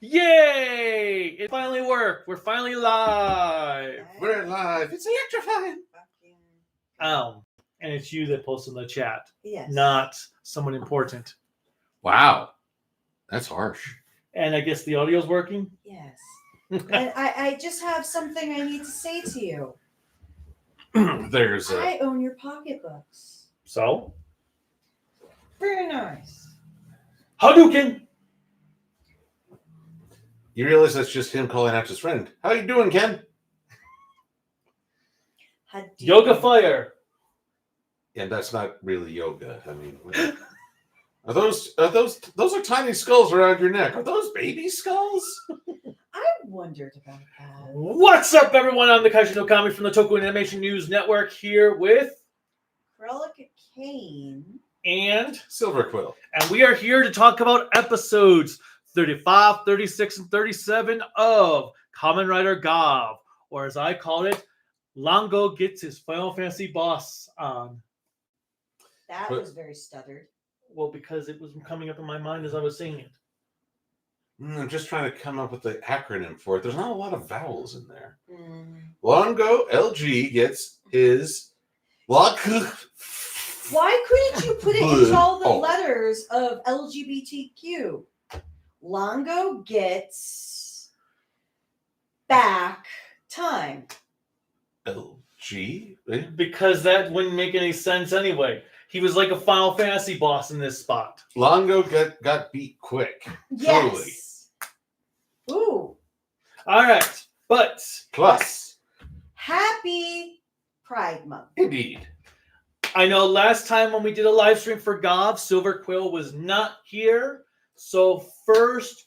Yay! It finally worked. We're finally live. We're live. It's electrifying. And it's you that posted in the chat. Yes. Not someone important. Wow. That's harsh. And I guess the audio's working? Yes. And I just have something I need to say to you. I own your pocketbooks. So? Very nice. Hadouken! You realize that's just him calling out his friend. How you doing, Ken? Yoga fire. And that's not really yoga. I mean, those are tiny skulls around your neck. Are those baby skulls? I wondered about that. What's up, everyone? I'm the Kaishin no Kami from the Toku Animation News Network here with Cruellica Kain and Silver Quill. And we are here to talk about episodes 35, 36, and 37 of Kamen Rider Gavv, or as I call it, Lango gets his Final Fantasy boss on. That was very stuttered. Well, because it was coming up in my mind as I was saying it. I'm just trying to come up with the acronym for it. There's not a lot of vowels in there. Mm. Lango LG gets his Why couldn't you put it into all the letters of LGBTQ? Lango gets back time. LG? Because that wouldn't make any sense anyway. He was like a Final Fantasy boss in this spot. Lango got beat quick. Yes. Totally. Ooh. All right, but Plus. Happy Pride Month. Indeed. I know last time when we did a live stream for Gavv, Silver Quill was not here. So first,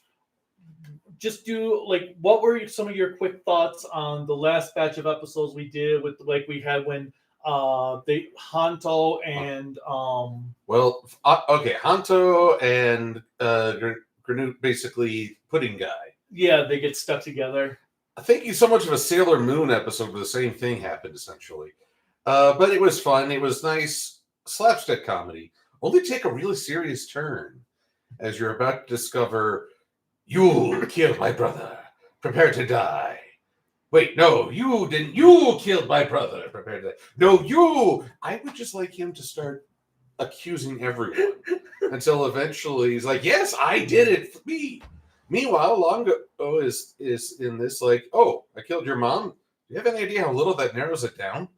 just do what were some of your quick thoughts on the last batch of episodes we did with we had when the Hanto and Hanto and Granute basically pudding guy. Yeah, they get stuck together. I think he's so much of a Sailor Moon episode where the same thing happened essentially. But it was fun. It was nice slapstick comedy. Only take a really serious turn as you're about to discover you killed my brother. Prepare to die. Wait, no, you didn't. You killed my brother. Prepare to die. No, you. I would just like him to start accusing everyone until eventually he's like, yes, I did it for me. Meanwhile, Lango is in this I killed your mom. Do you have any idea how little that narrows it down?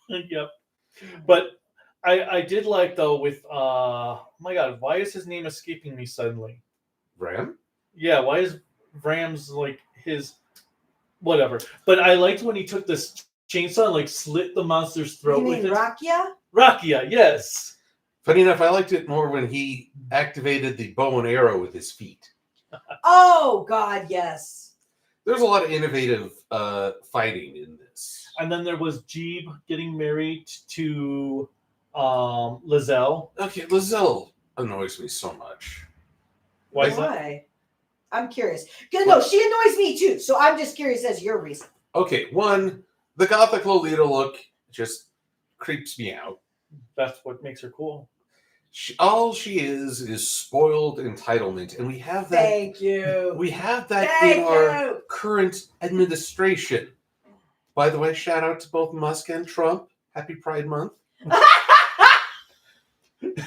Yep. But I did though with my God, why is his name escaping me suddenly? Ram? Yeah, why is Ram's his whatever? But I liked when he took this chainsaw and slit the monster's throat with it. Rakia? Rakia, yes. Funny enough, I liked it more when he activated the bow and arrow with his feet. Oh God, yes. There's a lot of innovative fighting in this. And then there was Jeeb getting married to Lizelle. Okay, Lizelle annoys me so much. Why is that? I'm curious. No, she annoys me too. So I'm just curious as your reason. Okay, one, the gothic Lolita look just creeps me out. That's what makes her cool. All she is spoiled entitlement, and we have that. Thank you. We have that in our current administration. By the way, shout out to both Musk and Trump. Happy Pride Month. I love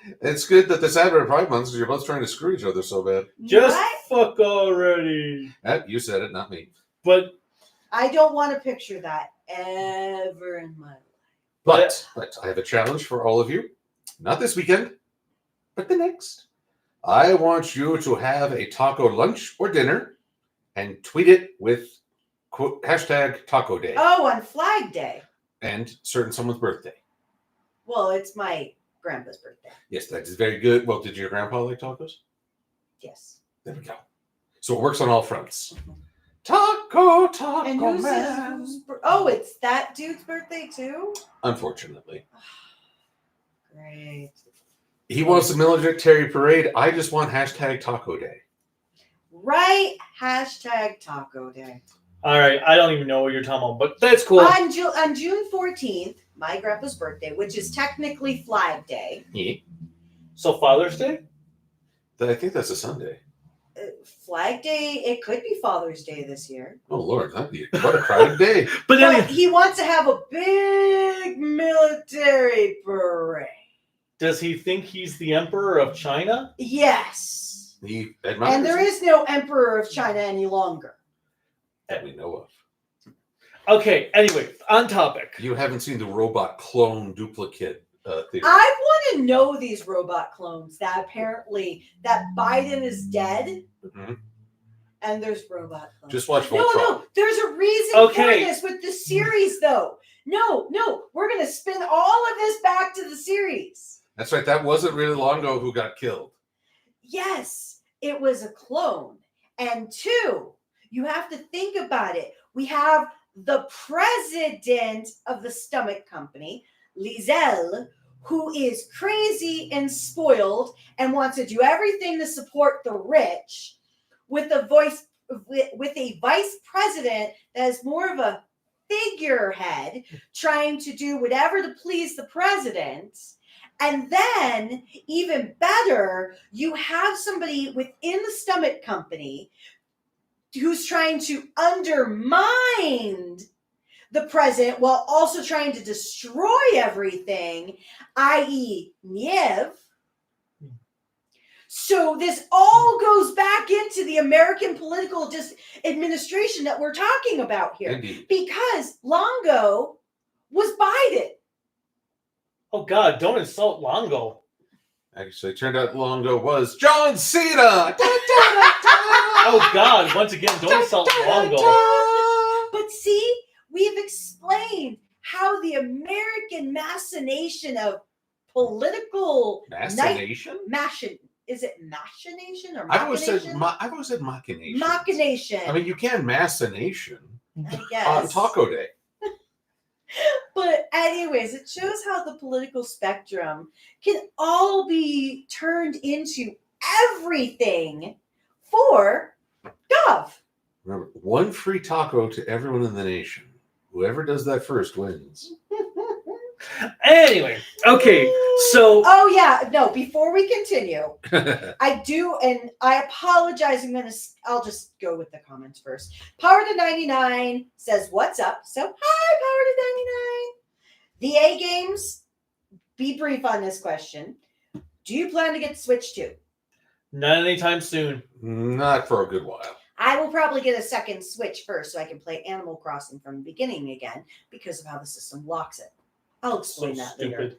it. It's good that this advert Pride Month because you're both trying to screw each other so bad. Just fuck already. You said it, not me. But I don't want to picture that ever in my life. But I have a challenge for all of you. Not this weekend, but the next. I want you to have a taco lunch or dinner and tweet it with #Taco Day. Oh, on Flag Day. And certain someone's birthday. Well, it's my grandpa's birthday. Yes, that is very good. Well, did your grandpa like tacos? Yes. There we go. So it works on all fronts. Taco and man. It's that dude's birthday too? Unfortunately. Great. He wants a military parade. I just want #Taco Day. Right. #Taco Day. All right. I don't even know what you're talking about, but that's cool. On June 14th, my grandpa's birthday, which is technically Flag Day. Yeah. So Father's Day? I think that's a Sunday. Flag Day, it could be Father's Day this year. Oh, Lord, that'd be what a crowded day. But But anyway, he wants to have a big military parade. does he think he's the emperor of China? Yes. He admires And there it, is no emperor of China any longer. that we know of. Okay, anyway, on topic. You haven't seen the robot clone duplicate theory. I want to know these robot clones that apparently that Biden is dead Mhm. and there's robot clones. Just watch No, Voltron. no, there's a reason Okay. for this with the series though. No, we're going to spin all of this back to the series. That's right. That wasn't really Lango who got killed. Yes, it was a clone. And two, you have to think about it. We have the president of the stomach company, Liesel, who is crazy and spoiled and wants to do everything to support the rich, with a vice president that is more of a figurehead trying to do whatever to please the president. And then, even better, you have somebody within the stomach company who's trying to undermine the president while also trying to destroy everything, i.e. Niev. So this all goes back into the American political administration that we're talking about here. Indeed. Because Lango was Biden. Oh God, don't insult Lango. Actually, it turned out Lango was John Cena. Oh God, once again, don't insult Lango. But see, we've explained how the American machination of political Machination? Is it machination or I've always said machination? machination. Machination. I mean, you can machination I on guess. Taco Day. But anyways, it shows how the political spectrum can all be turned into everything for Gavv. Remember, one free taco to everyone in the nation. Whoever does that first wins. Anyway, okay, so Oh yeah, no, before we continue, I do, and I apologize. I'll just go with the comments first. Power to 99 says, "What's up?" So, hi, Power to 99. The A games, be brief on this question. Do you plan to get Switch 2? not anytime soon. Not for a good while. I will probably get a second Switch first so I can play Animal Crossing from the beginning again because of how the system locks it. I'll explain So that later. stupid.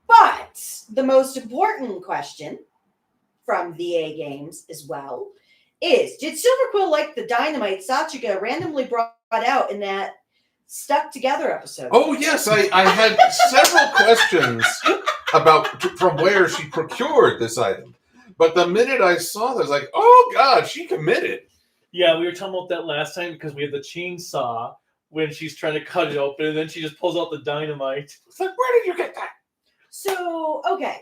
But the most important question from VA Games as well is, did Silver Quill like the dynamite Sachika randomly brought out in that Stuck Together episode? Oh, yes. I had several questions about from where she procured this item. But the minute I saw that, I was like, oh, God, she committed. Yeah, we were talking about that last time because we had the chainsaw when she's trying to cut it open, and then she just pulls out the dynamite. It's like, where did you get that? So, okay.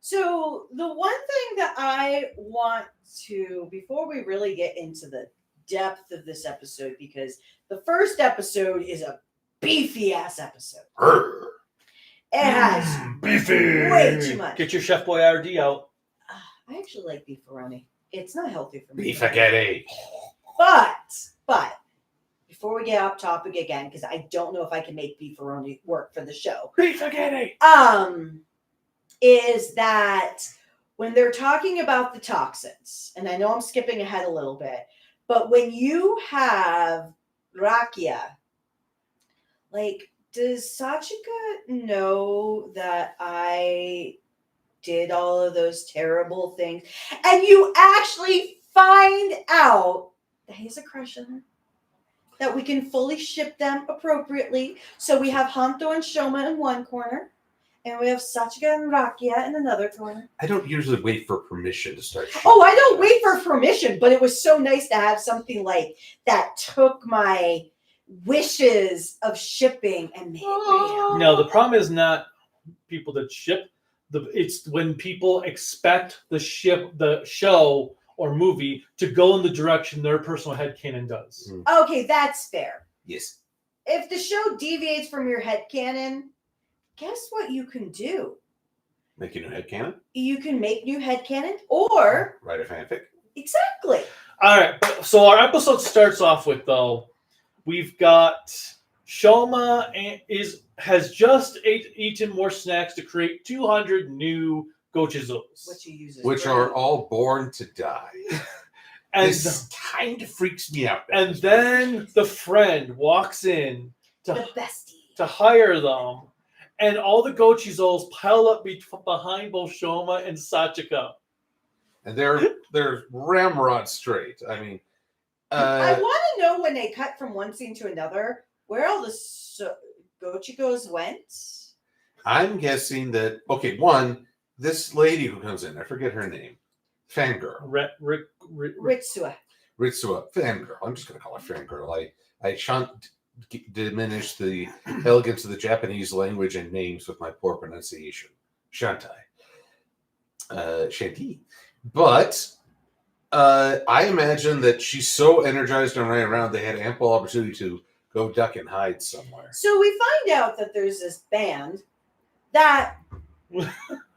So the one thing that I want to, before we really get into the depth of this episode, because the first episode is a beefy ass episode. Urgh. It has Beefy. way too much. Get your Chef Boyardee out. I actually like beefaroni. It's not healthy for me. Beef spaghetti. But before we get off topic again, because I don't know if I can make beefaroni work for the show. Beef spaghetti. Is that when they're talking about the toxins, and I know I'm skipping ahead a little bit, but when you have rakia, like, does Sachika know that I did all of those terrible things? And you actually find out that he has a crush on her, that we can fully ship them appropriately. So we have Hanto and Shoma in one corner, and we have Sachika and Rakia in another corner. I don't usually wait for permission to start shooting. Oh, I don't wait for permission, but it was so nice to have something like that took my wishes of shipping and made it real. No, the problem is not people that ship. It's when people expect the show or movie to go in the direction their personal headcanon does. Okay, that's fair. Yes. If the show deviates from your headcanon, guess what you can do? Make a new headcanon. You can make new headcanon or Write a fanfic. exactly. All right. So our episode starts off with we've got Shoma has just eaten more snacks to create 200 new Gochizos. Which are all born to die. And this kind of freaks me out. And then the friend walks in The bestie. to hire them, and all the Gochizos pile up behind both Shoma and Sachika. And they're ramrod straight. I mean, I want to know when they cut from one scene to another, where all the Gochigos went. I'm guessing that, okay, one, this lady who comes in, I forget her name, Fangirl. Ritsua. Ritsua, Fangirl. I'm just going to call her Fangirl. I shan't diminish the elegance of the Japanese language and names with my poor pronunciation. Shantai. Shanti. But I imagine that she's so energized and running around, they had ample opportunity to go duck and hide somewhere. So we find out that there's this band that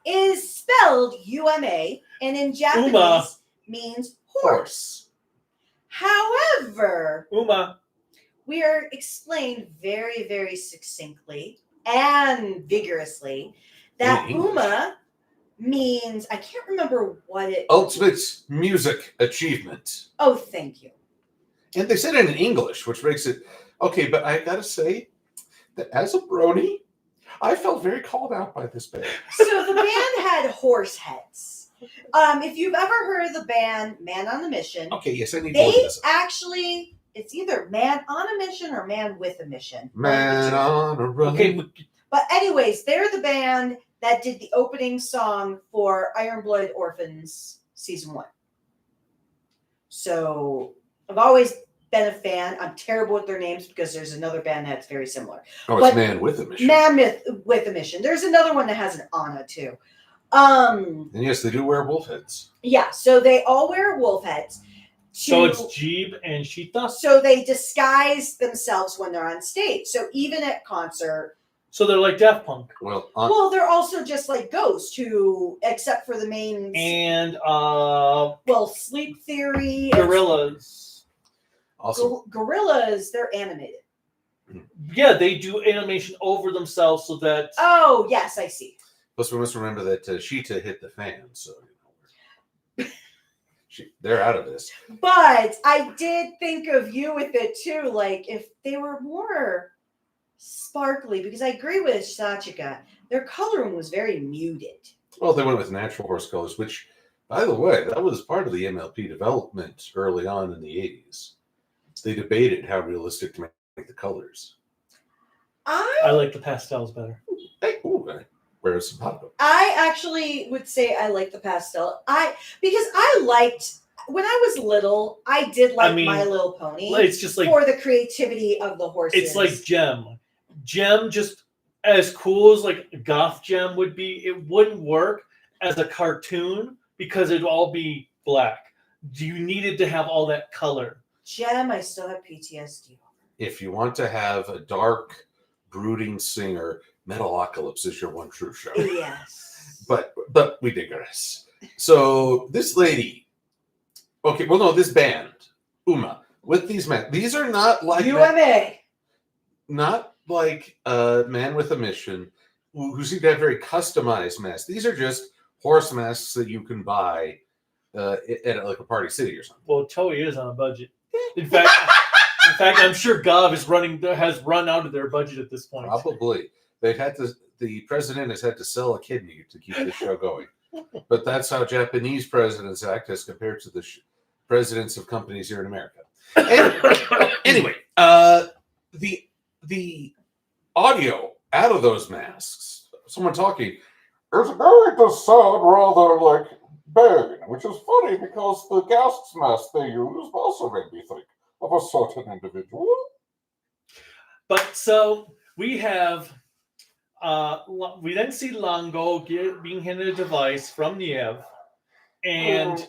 is spelled UMA, and in Japanese Uma means horse. However, Uma. we are explained very, very succinctly and vigorously that Uma means, I can't remember what it... Ultimate music achievement. Oh, thank you. And they said it in English, which makes it... Okay, but I gotta say that as a brony, I felt very called out by this band. So the band had horse heads. If you've ever heard of the band Man on a Mission... Okay, yes, I need they more of this. actually... It's either Man on a Mission or Man with a Mission. Man on a Run. Okay, but anyways, they're the band that did the opening song for Iron Blood Orphans Season 1. So I've always been a fan. I'm terrible with their names because there's another band that's very similar. Oh, it's Man with a Mission. Man with a Mission. There's another one that has an Anna too. And yes, they do wear wolf heads. Yeah, so they all wear wolf heads. So it's Jeeb and Shita. So they disguise themselves when they're on stage. So even at concert. So they're like Daft Punk. Well, They're also just like Ghost, who, except for the main... And, Sleep Theory. Gorillas. Also, Gorillas, they're animated. Mm-hmm. Yeah, they do animation over themselves so that... Oh, yes, I see. plus we must remember that Sheeta hit the fan, so they're out of this. But I did think of you with it too, like if they were more sparkly, because I agree with Sachika, their coloring was very muted. Well, they went with natural horse colors, which, by the way, that was part of the MLP development early on in the 80s. They debated how realistic to make the colors. I like the pastels better. Hey, where's Sapato? I actually would say I like the pastel. Because I liked, when I was little, I did like My Little Pony. It's just like for the creativity of the horses. It's like Gem. Gem, just as cool as like Goth Gem would be, it wouldn't work as a cartoon because it'd all be black. You needed to have all that color. Gem, I still have PTSD. If you want to have a dark, brooding singer, Metalocalypse is your one true show. Yes. But we digress. So this lady, this band, Uma, with these men, these are not like UMA. Not like Man with a Mission, who seem to have very customized masks. These are just horse masks that you can buy at like a Party City or something. Well, Toei is on a budget. In fact, I'm sure Gavv has run out of their budget at this point. Probably. The president has had to sell a kidney to keep the show going. But that's how Japanese presidents act as compared to the presidents of companies here in America. Anyway, the audio out of those masks, someone talking, it's going to sound rather like Bane, which is funny because the gas mask they use also made me think of a certain individual. But so we have, we then see Lango being handed a device from Niev, and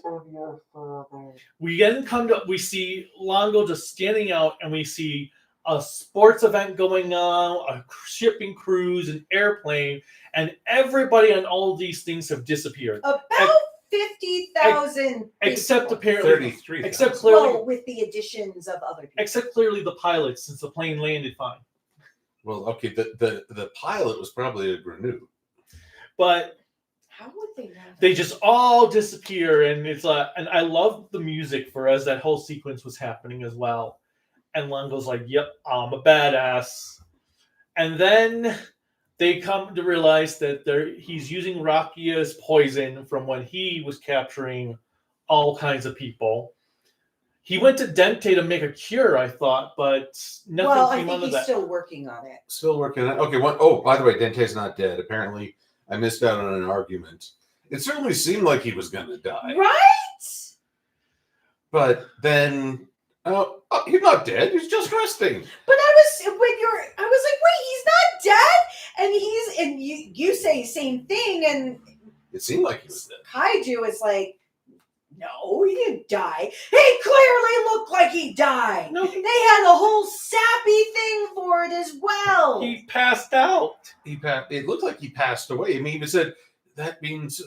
we then we see Lango just standing out, and we see a sports event going on, a shipping cruise, an airplane, and everybody on all of these things have disappeared. About 50,000 Except people. apparently 33. except clearly Well, with the additions of other people. except clearly the pilots, since the plane landed fine. Well, okay, the pilot was probably a Grenu. But How would they know? they just all disappear, and it's and I love the music for as that whole sequence was happening as well. And Lango's like, "Yep, I'm a badass." And then they come to realize that he's using Rakia's poison from when he was capturing all kinds of people. He went to Dente to make a cure, I thought, but nothing Well, I came think out of he's that. still working on it. Still working on it. Okay, oh, by the way, Dente's not dead. Apparently, I missed out on an argument. It certainly seemed like he was going to die. Right? But then, he's not dead. He's just resting. But I was like, wait, he's not dead? And you say the same thing, and It seemed like he was dead. Kaiju is like, no, he didn't die. He clearly looked like he died. No. They had a whole sappy thing for it as well. He passed out. It looked like he passed away. I mean, he even said, that means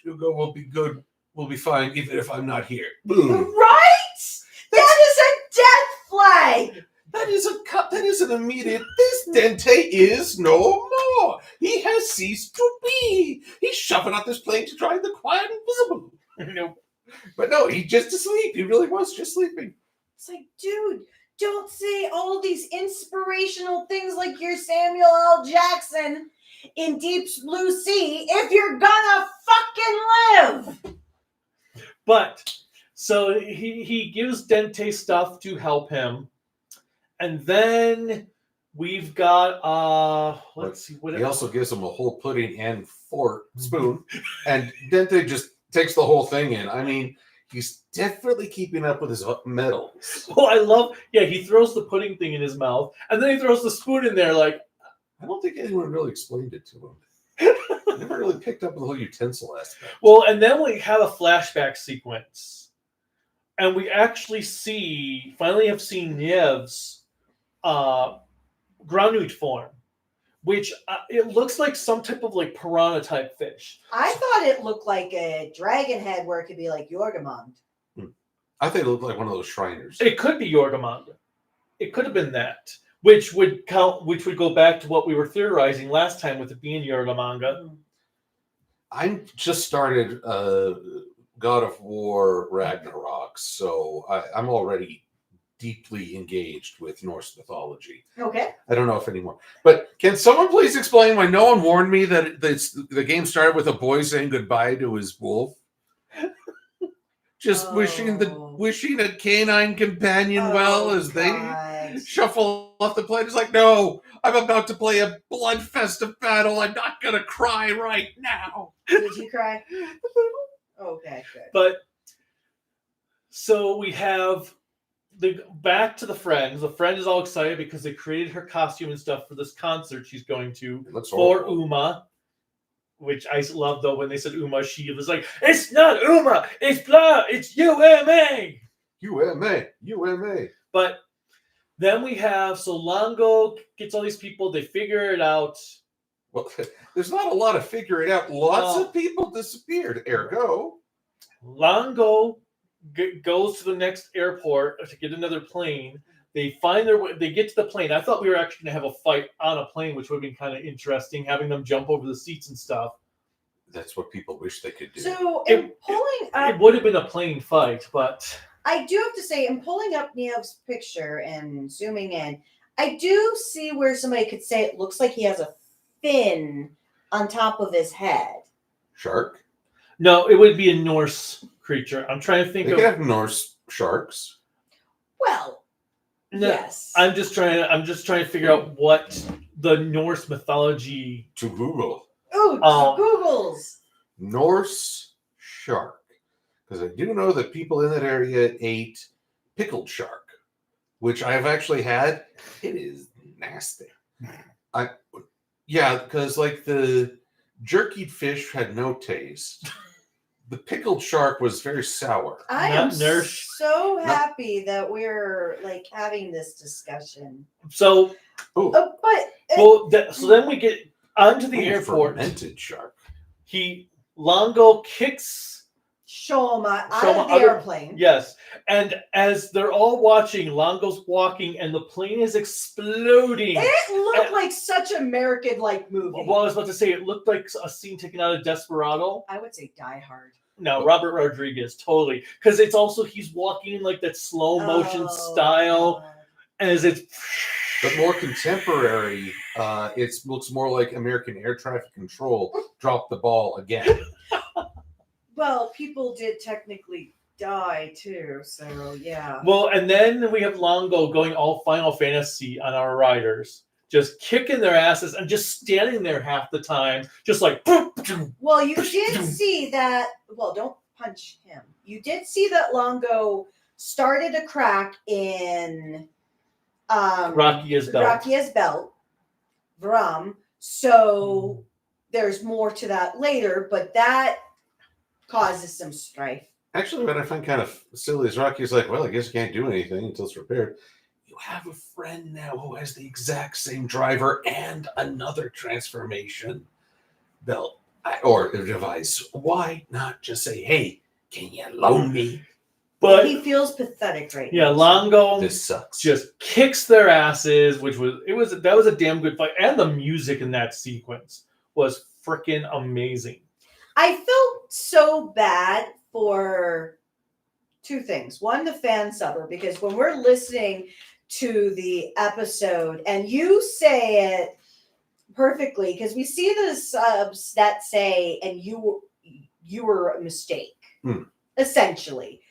Shugo will be good, will be fine, even if I'm not here. Boom. Right? That is a death flag. That is an immediate, this Dente is no more. He has ceased to be. He's shoving out this plane to drive the quiet invisible. No. But no, he's just asleep. He really was just sleeping. It's like, dude, don't say all these inspirational things like you're Samuel L. Jackson in Deep Blue Sea if you're gonna fucking live. But so he gives Dente stuff to help him, and then we've got let's see what He also gives him a whole pudding and fork spoon, and Dente just takes the whole thing in. I mean, he's definitely keeping up with his medals. Oh, I love. Yeah, he throws the pudding thing in his mouth, and then he throws the spoon in there. Like, I don't think anyone really explained it to him. I never really picked up the whole utensil aspect. well, and then we have a flashback sequence, and we actually finally have seen Niev's Granuit form, which it looks like some type of like piranha type fish. I thought it looked like a dragon head where it could be like Yorgamond. I think it looked like one of those Shriners. It could be Yorgamanga. It could have been that, which would go back to what we were theorizing last time with it being Yorgamanga. I just started God of War Ragnarok, so I'm already deeply engaged with Norse mythology. Okay. I don't know if anymore. But can someone please explain why no one warned me that the game started with a boy saying goodbye to his wolf? Just wishing a canine companion well as they shuffle off the plane. It's like, no, I'm about to play a bloodfest of battle. I'm not going to cry right now. Did you cry? Okay, good. But so we have back to the friends. The friend is all excited because they created her costume and stuff for this concert she's going to for Uma. Which I love, though, when they said Uma, she was like, it's not Uma, it's blah, it's UMA. UMA. But then we have, so Lango gets all these people, they figure it out. Well, there's not a lot of figuring out. Lots of people disappeared. Ergo, Lango goes to the next airport to get another plane. They find their way. They get to the plane. I thought we were actually going to have a fight on a plane, which would have been kind of interesting, having them jump over the seats and stuff. That's what people wish they could do. So, in pulling up... It would have been a plane fight, but... I do have to say, in pulling up Niev's picture and zooming in, I do see where somebody could say it looks like he has a fin on top of his head. Shark? No, it would be a Norse creature. I'm trying to think They could have Norse sharks. Well... No, yes. I'm just trying to figure out what the Norse mythology. To Google. Ooh, Googles. Norse shark. Because I do know that people in that area ate pickled shark, which I've actually had. It is nasty. Because like the jerkied fish had no taste. the pickled shark was very sour. I Not am nourish- so happy that we're like having this discussion. So, Oh, so then we get onto the ooh, airport. fermented shark. Lango kicks Shoma out Shoma of the out of- airplane. Yes, and as they're all watching, Longo's walking, and the plane is exploding. It looked like such American-like movie. Well, I was about to say, it looked like a scene taken out of Desperado. I would say Die Hard. No, Robert Rodriguez, totally. Because it's also, he's walking in like that slow motion style, God. as it's... But more contemporary, it looks more like American Air Traffic Control dropped the ball again. Well, people did technically die too, so yeah. Well, and then we have Lango going all Final Fantasy on our riders, just kicking their asses and just standing there half the time, just like... Well, you did see that. Well, don't punch him. You did see that Lango started a crack in Rakia's belt. Rakia's belt. Vrum. So there's more to that later, but that causes some strife. Actually, what I find kind of silly is Rocky's like, well, I guess you can't do anything until it's repaired. You have a friend now who has the exact same driver and another transformation belt or device. Why not just say, hey, can you loan me? But he feels pathetic right yeah, now. Lango This sucks. just kicks their asses, that was a damn good fight, and the music in that sequence was freaking amazing. I felt so bad for two things. One, the fan subber, because when we're listening to the episode and you say it perfectly, because we see the subs that say, and you were a mistake, essentially.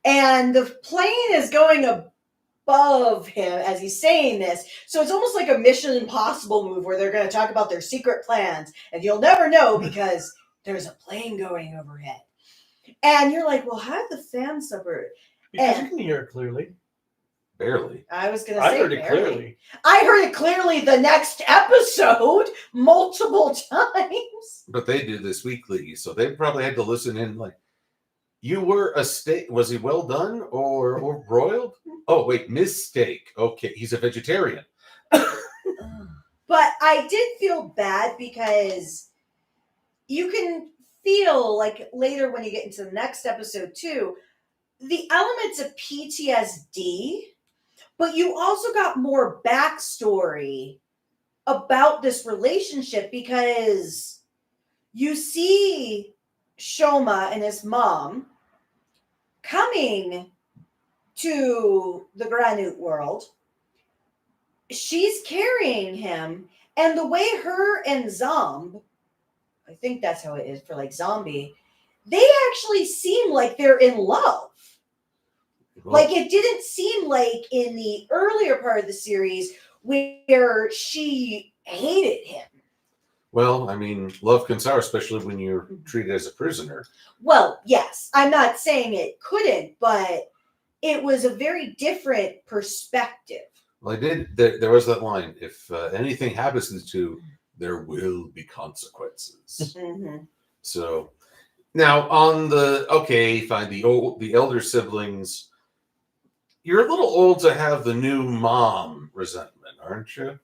And the plane is going above him as he's saying this. So it's almost like a Mission Impossible move where they're going to talk about their secret plans, and you'll never know because there's a plane going overhead. And you're like, well, how did the fan subvert? Because you can hear it clearly. Barely. I was going to say I heard it barely. clearly. I heard it clearly the next episode multiple times. But they do this weekly, so they probably had to listen in like, you were a steak. Was he well done or broiled? Oh, wait, mistake. Okay, he's a vegetarian. But I did feel bad because you can feel like later when you get into the next episode too, the elements of PTSD, but you also got more backstory about this relationship because you see Shoma and his mom coming to the Granite world. She's carrying him, and the way her and Zomb, I think that's how it is for like Zombie, they actually seem like they're in love. Well, Like it didn't seem like in the earlier part of the series where she hated him. well, I mean, love can sour, especially when you're treated as a prisoner. Well, yes, I'm not saying it couldn't, but it was a very different perspective. Well, I did. There was that line: "If anything happens to the two, there will be consequences." Mm-hmm. So now on the fine, the elder siblings, you're a little old to have the new mom resentment, aren't you?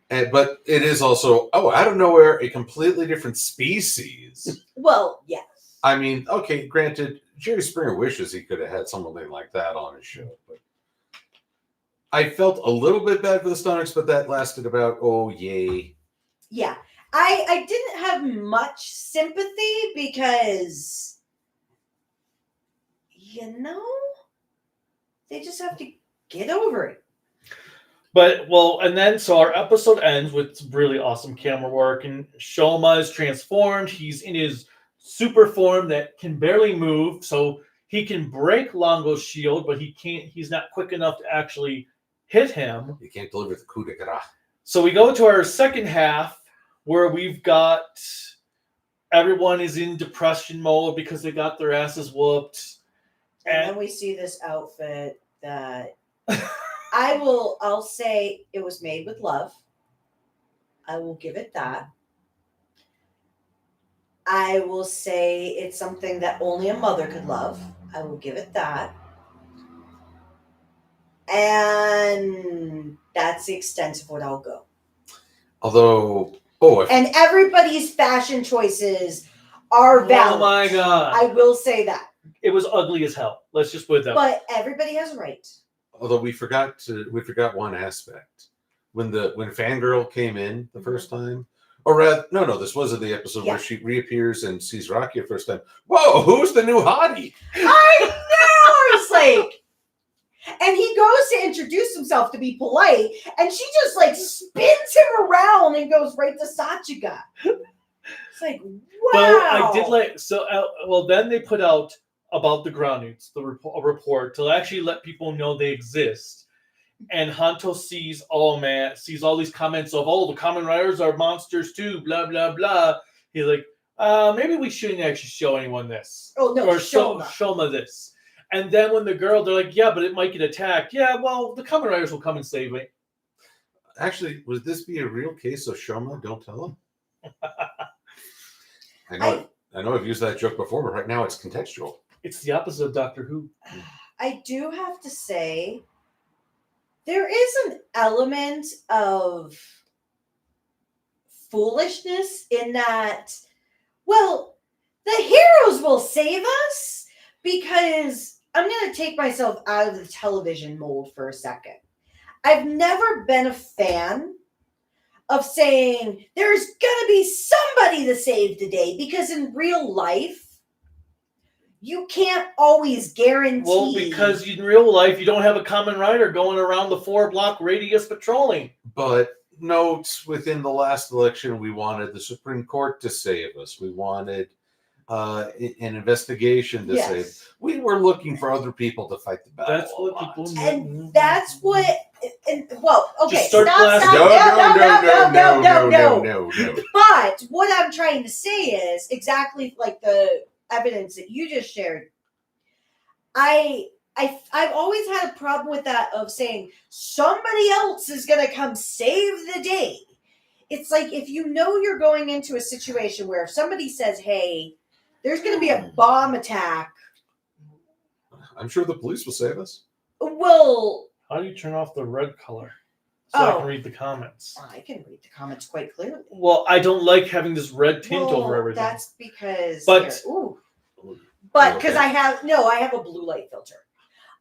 But it is also out of nowhere a completely different species. Well, yes. I mean, okay, granted, Jerry Springer wishes he could have had something like that on his show, but I felt a little bit bad for the Stomachs, but that lasted about, yay. Yeah. I didn't have much sympathy because, they just have to get over it. But, and then, so our episode ends with really awesome camera work, and Shoma is transformed. He's in his super form that can barely move, so he can break Lango's shield, but he's not quick enough to actually hit him. You can't deliver the coup de grace. So we go to our second half, where we've got everyone is in depression mode because they got their asses whooped. And then we see this outfit that I'll say it was made with love. I will give it that. I will say it's something that only a mother could love. I will give it that. And that's the extent of what I'll go. Although, and everybody's fashion choices are valid. Oh my god. I will say that. It was ugly as hell. Let's just put it that way. But everybody has a right. although we forgot one aspect. When Fangirl came in the first time, or rather, no, this wasn't the episode where she reappears and sees Rocky the first time. Whoa, who's the new hottie? I know! I was like, and he goes to introduce himself to be polite, and she just like spins him around and goes right to Sachiga. It's like, wow. But I did like, so, well, then they put out about the ground newts, a report to actually let people know they exist. And Hanto sees all these comments of, the Kamen Riders are monsters too, blah, blah, blah. He's like, maybe we shouldn't actually show anyone this. Oh, no, or show me this. And then when they're like, yeah, but it might get attacked. Yeah, well, the Kamen Riders will come and save me. Actually, would this be a real case of Shoma, don't tell him? I know I've used that joke before, but right now it's contextual. It's the opposite of Doctor Who. I do have to say, there is an element of foolishness in that, well, the heroes will save us, because I'm going to take myself out of the television mold for a second. I've never been a fan of saying there's going to be somebody to save the day, because in real life, you can't always guarantee. Well, because in real life, you don't have a Kamen Rider going around the 4-block radius patrolling. But notes within the last election, we wanted the Supreme Court to save us. We wanted an investigation to save. We were looking for other people to fight the battle. That's what people need. And that's what. Well, okay. Just start blasting. No. But what I'm trying to say is exactly like the evidence that you just shared. I've always had a problem with that, of saying somebody else is going to come save the day. It's like, if you know you're going into a situation where if somebody says, hey, there's going to be a bomb attack, I'm sure the police will save us. Well, how do you turn off the red color so I can read the comments? I can read the comments quite clearly. Well, I don't like having this red tint over everything. That's because, but because I have a blue light filter.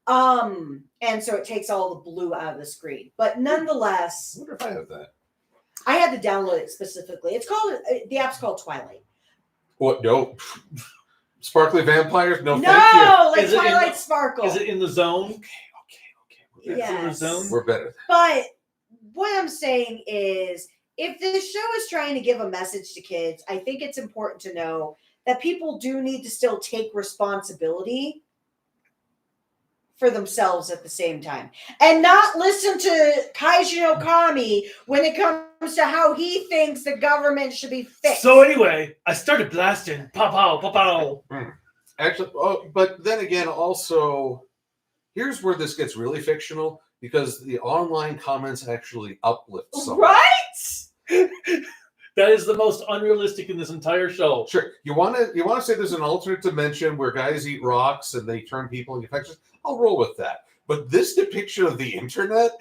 And so it takes all the blue out of the screen. But nonetheless, I wonder if I have that. I had to download it specifically. The app's called Twilight. What? No. Sparkly vampires? No, thank you. No, like Twilight Sparkle. Is it in the zone? Okay. Yes. We're better. But what I'm saying is, if this show is trying to give a message to kids, I think it's important to know that people do need to still take responsibility for themselves at the same time, and not listen to Kaijin Okami when it comes to how he thinks the government should be fixed. So anyway, I started blasting. Pow, pow, pow, pow. Actually, but then again, also, here's where this gets really fictional, because the online comments actually uplift someone. Right? That is the most unrealistic in this entire show. Sure. You want to say there's an alternate dimension where guys eat rocks and they turn people into infections? I'll roll with that. But this depiction of the internet,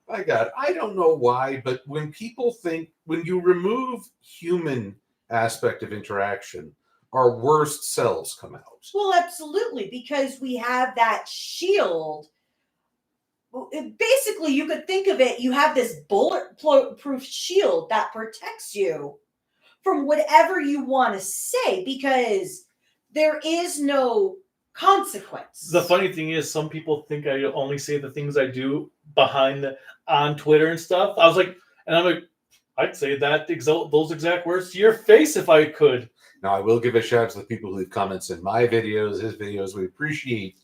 my God, I don't know why, but when you remove human aspect of interaction, our worst selves come out. Well, absolutely, because we have that shield. Basically, you could think of it, you have this bulletproof shield that protects you from whatever you want to say, because there is no consequence. The funny thing is, some people think I only say the things I do on Twitter and stuff. I'm like, I'd say those exact words to your face if I could. Now, I will give a shout out to the people who leave comments in my videos, his videos. We appreciate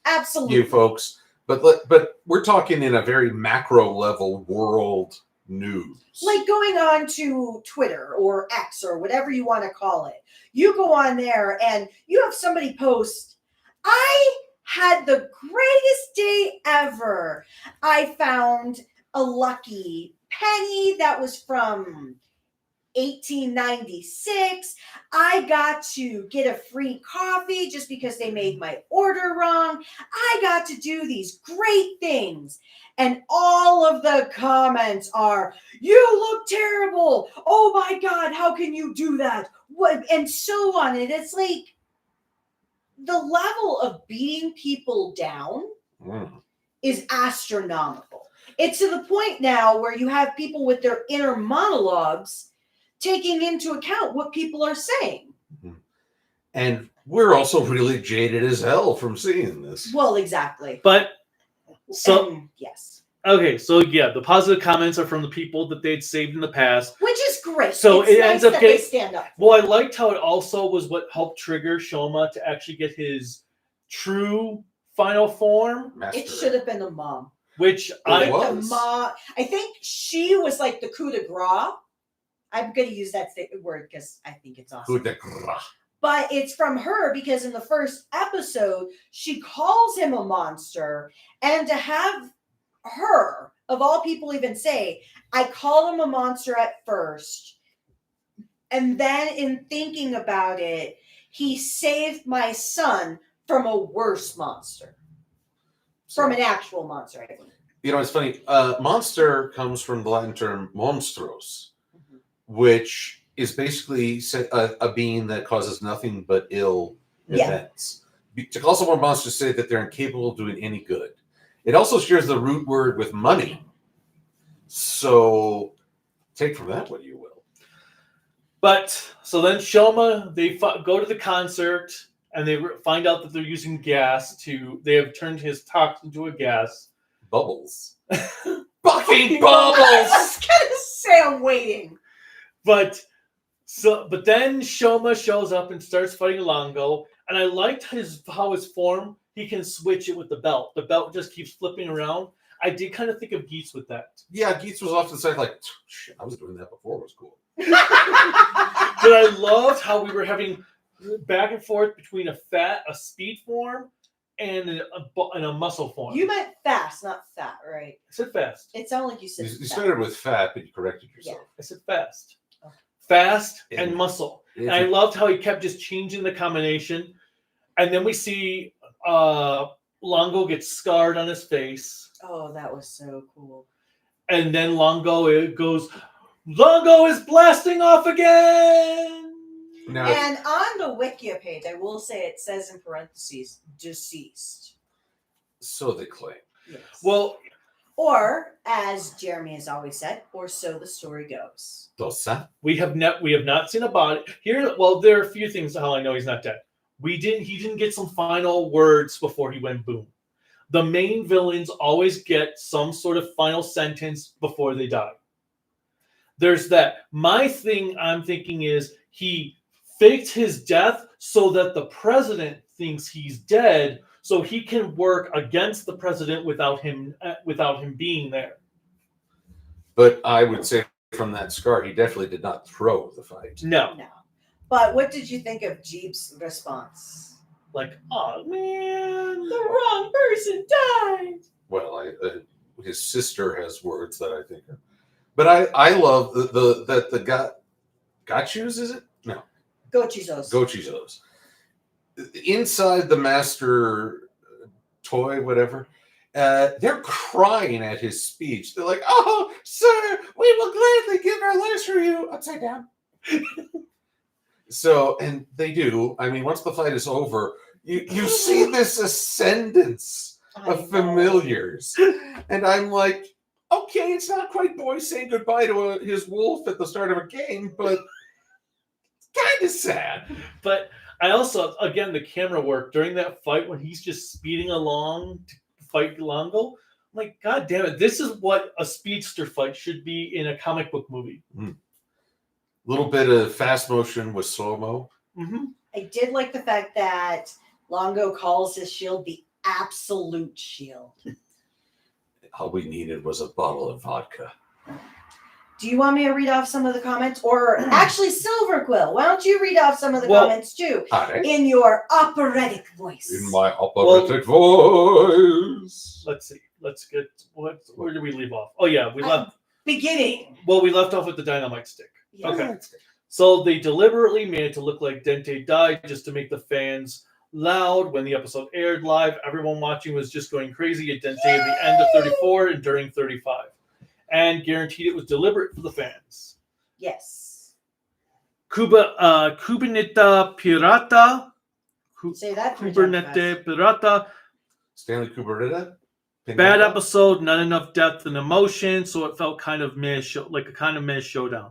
you folks. But we're talking in a very macro level world news. Like going on to Twitter or X or whatever you want to call it. You go on there and you have somebody post, I had the greatest day ever. I found a lucky penny that was from 1896. I got to get a free coffee just because they made my order wrong. I got to do these great things. And all of the comments are, you look terrible. Oh my God, how can you do that? What? And so on. And it's like the level of beating people down is astronomical. It's to the point now where you have people with their inner monologues taking into account what people are saying. And we're also really jaded as hell from seeing this. Well, exactly. But so And, yes. okay, so yeah, the positive comments are from the people that they'd saved in the past. Which is great. So it's it nice ends up that getting- they stand up. Well, I liked how it also was what helped trigger Shoma to actually get his true final form, Master. It should have been the mom. which I I think the was. mom. I think she was like the coup de grace. I'm going to use that word because I think it's awesome. Coup de grace. But it's from her because in the first episode, she calls him a monster. And to have her, of all people, even say, I called him a monster at first. And then in thinking about it, he saved my son from a worse monster. From an actual monster, I think. You know, it's funny. Monster comes from the Latin term monstros, which is basically a being that causes nothing but ill Yeah. events. To call someone a monster, say that they're incapable of doing any good. It also shares the root word with money. So take from that what you will. But so then Shoma, they go to the concert and they find out that they're using gas they have turned his toxin into a gas. Bubbles. Fucking I bubbles! was going to say I'm waiting. But then Shoma shows up and starts fighting Lango, and I liked how his form, he can switch it with the belt. The belt just keeps flipping around. I did kind of think of Geets with that. Yeah, Geets was off to the side like, shit, I was doing that before. It was cool. But I loved how we were having back and forth between a speed form and a muscle form. You meant fast, not fat, right? I said fast. It sounded like you said You fat. started with fat, but you corrected yourself. I said fast. Okay. Fast Yeah. and muscle. And I loved how he kept just changing the combination. And then we see Lango get scarred on his face. Oh, that was so cool. And then Lango is blasting off again! Now, And on the Wikia page, I will say it says in parentheses, deceased. so they claim. Yes. Well, Or, as Jeremy has always said, or so the story goes. Dosa? we have not seen a body here. Well, there are a few things how I know he's not dead. He didn't get some final words before he went boom. The main villains always get some sort of final sentence before they die. There's that. My thing I'm thinking is he faked his death so that the president thinks he's dead, so he can work against the president without him being there. But I would say from that scar, he definitely did not throw the fight. No. No. But what did you think of Jeep's response? Like, oh man. The wrong person died. Well, his sister has words that I think are. But I love the Gachus, is it? No. Gochizos. Gochizos. Inside the master toy, whatever, they're crying at his speech. They're like, oh, sir, we will gladly give our lives for you. Upside down. So, and they do. I mean, once the fight is over, you see this ascendance of familiars. And I'm like, okay, it's not quite boy saying goodbye to his wolf at the start of a game, but kind of sad. But I also, again, the camera work during that fight when he's just speeding along to fight Lango. I'm like, God damn it, this is what a speedster fight should be in a comic book movie. Little bit of fast motion with slow-mo. Mm-hmm. I did like the fact that Lango calls his shield the absolute shield. All we needed was a bottle of vodka. Do you want me to read off some of the comments? Or actually, Silver Quill, why don't you read off some of the comments too? Alright. In your operatic voice. In my operatic voice. Let's see. Let's get where did we leave off? Oh yeah, we left. Beginning. Well, we left off with the dynamite stick. Yeah. Okay. That's good. So they deliberately made it to look like Dente died just to make the fans loud. When the episode aired live, everyone watching was just going crazy at Dente at the end of 34 and during 35. And guaranteed it was deliberate for the fans. Yes. Kubaneta Pirata. Say that 3 times fast. Kubernete Pirata. Stanley Kubrick. Bad episode, not enough depth and emotion, so it felt kind of like a kind of meh showdown.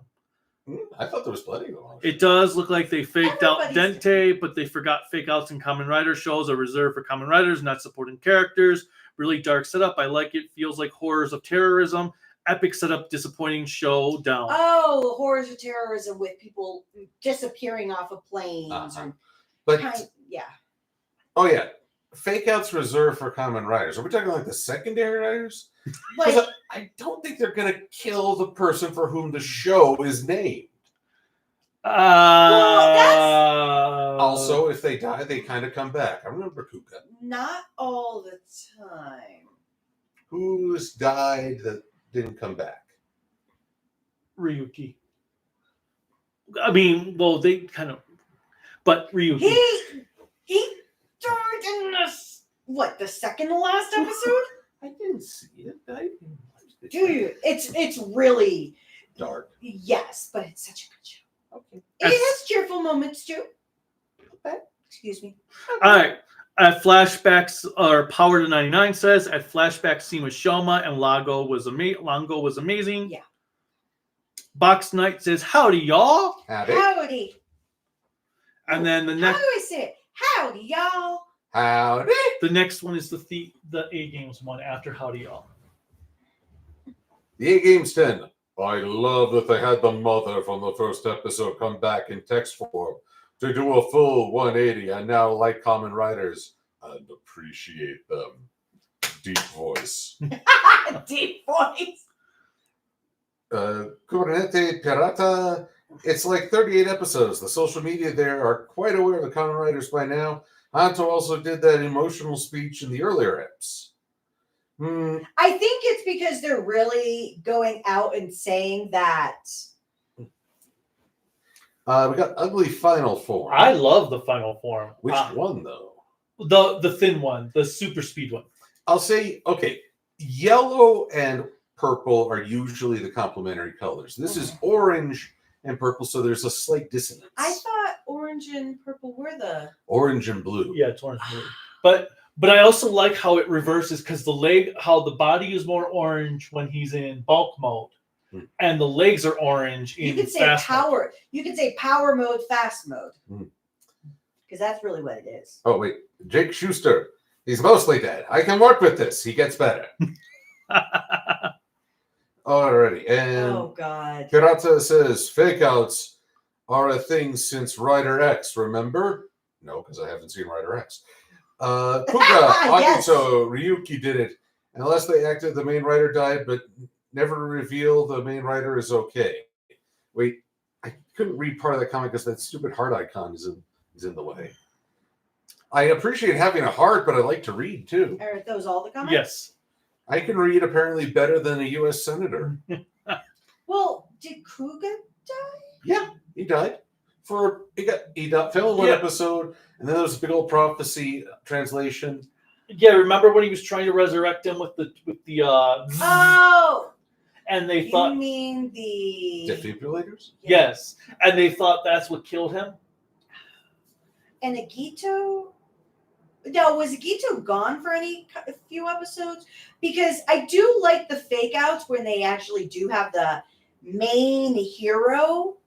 I thought there was plenty of them. It does look like they faked out Everybody's Dente, but they forgot fake outs in Kamen Rider shows are reserved for Kamen Riders, not supporting characters. Really dark setup. I like it. Feels like horrors of terrorism. Epic setup, disappointing showdown. Oh, the horrors of terrorism with people disappearing off of planes. And But yeah. oh yeah, fake outs reserved for Kamen Riders. Are we talking like the secondary riders? Like, I don't think they're gonna kill the person for whom the show is named. Also, if they die, they kind of come back. I remember Kuka. not all the time. Who's died that didn't come back? Ryuki. I mean, well, they kind of, but Ryuki. He died in the second to last episode? I didn't see it. I didn't watch it. Dude, it's really Dark. yes, but it's such a good show. Okay. It has cheerful moments too. Okay. Excuse me. All right. At flashbacks, or Power to 99 says, at flashback scene with Shoma and Lango was amazing. Yeah. Box Knight says, howdy, y'all. Howdy. Howdy. And then the How next do I say it? Howdy, y'all. Howdy. the next one is the A Games one after howdy, y'all. The A Games 10. I love that they had the mother from the first episode come back in text form to do a full 180 and now like Kamen Riders and appreciate them. Deep voice. Deep voice. Kubernete Pirata. It's like 38 episodes. The social media there are quite aware of the Kamen Riders by now. Hanto also did that emotional speech in the earlier eps. I think it's because they're really going out and saying that. We got Ugly Final Form. I love the final form. Which one, though? The thin one, the super speed one. I'll say, okay, yellow and purple are usually the complementary colors. This is orange and purple, so there's a slight dissonance. I thought orange and purple were the. Orange and blue. Yeah, it's orange. But I also like how it reverses because how the body is more orange when he's in bulk mode, and the legs are orange in You could say fast power. mode. You could say power mode, fast mode, because that's really what it is. Oh, wait. Jake Schuster. He's mostly dead. I can work with this. He gets better. Alrighty. And Oh God. Pirata says fake outs are a thing since Rider X, remember? No, because I haven't seen Rider X. Kuga, Yes. Akito, Ryuki did it. Unless they acted the main writer died, but never reveal the main writer is okay. Wait, I couldn't read part of that comic because that stupid heart icon is in the way. I appreciate having a heart, but I like to read too. Are those all the comments? Yes. I can read apparently better than a U.S. senator. Well, did Kruger die? Yeah, he died. He died, fell in one episode, and then there was a big old prophecy translation. Yeah, remember when he was trying to resurrect him with the Oh, and they you thought mean the Defibrillators? yes, and they thought that's what killed him. And Agito? No, was Agito gone for a few episodes? Because I do like the fake outs when they actually do have the main hero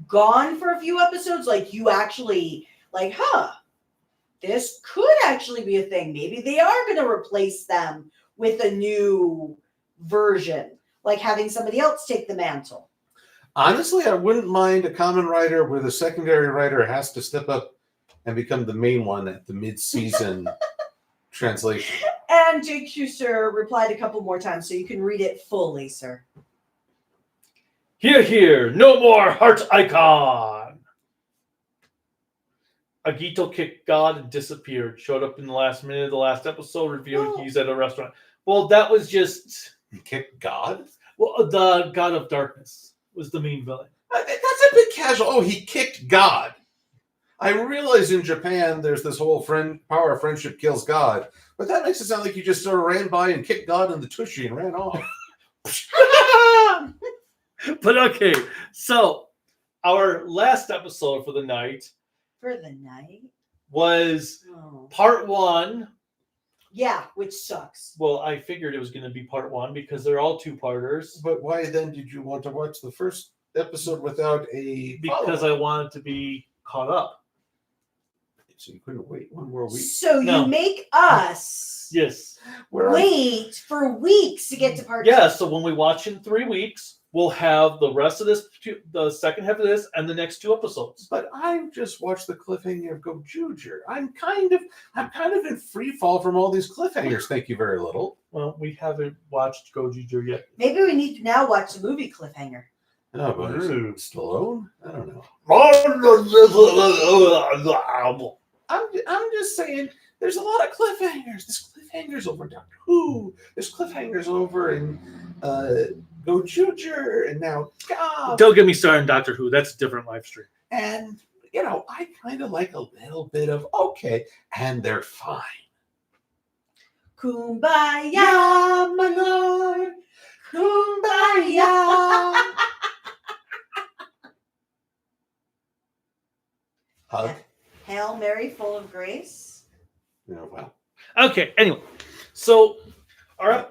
gone for a few episodes. Like you actually like, this could actually be a thing. Maybe they are going to replace them with a new version, like having somebody else take the mantle. Honestly, I wouldn't mind a Kamen Rider where the secondary writer has to step up and become the main one at the mid-season translation. And Jake Schuster replied a couple more times, so you can read it fully, sir. Here, no more heart icon. Agito kicked God and disappeared. Showed up in the last minute of the last episode. Revealed he's at a restaurant. Well, that was just He kicked God? the God of Darkness. was the main villain. That's a bit casual. Oh, he kicked God. I realize in Japan there's this whole power of friendship kills God, but that makes it sound like you just sort of ran by and kicked God in the tushy and ran off. But okay, so our last episode for the night was part 1. Yeah, which sucks. Well, I figured it was going to be part 1 because they're all 2-parters. But why then did you want to watch the first episode without a Because follow-up? I wanted to be caught up. So you couldn't wait one more week? So No. you make us Yes. wait for weeks to get to part 2. Yeah, so when we watch in 3 weeks, we'll have the rest of this, the second half of this, and the next 2 episodes. But I just watched the cliffhanger of Go Juger. I'm kind of in free fall from all these cliffhangers. Thank you very little. Well, we haven't watched Go-Juju yet. Maybe we need to now watch the movie Cliffhanger. Oh, but is it Stallone? I don't know. I'm just saying. There's a lot of cliffhangers. There's cliffhangers over Doctor Who. There's cliffhangers over in Go Juger, and now God. Don't get me started on Doctor Who. That's a different live stream. And I kind of like a little bit of okay, and they're fine. Kumbaya, my lord. Kumbaya. Hug. Hail Mary, full of grace. Well. Okay, anyway. So, all right.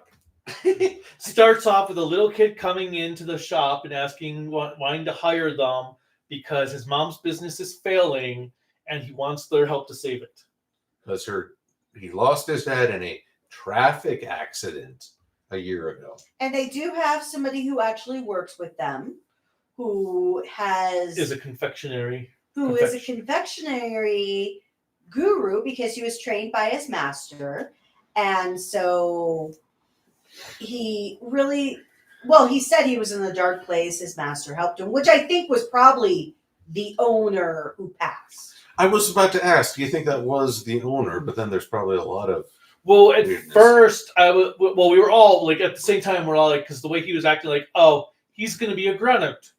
Starts off with a little kid coming into the shop and wanting to hire them because his mom's business is failing and he wants their help to save it. Because he lost his dad in a traffic accident a year ago. And they do have somebody who actually works with them, who Is a confectionery. is a confectionery guru because he was trained by his master. And so he said he was in a dark place. His master helped him, which I think was probably the owner who passed. I was about to ask, do you think that was the owner? But then there's probably a lot of Well, at weirdness. first, we were all like, at the same time, we're all like, because the way he was acting, like, oh, he's going to be a grunt.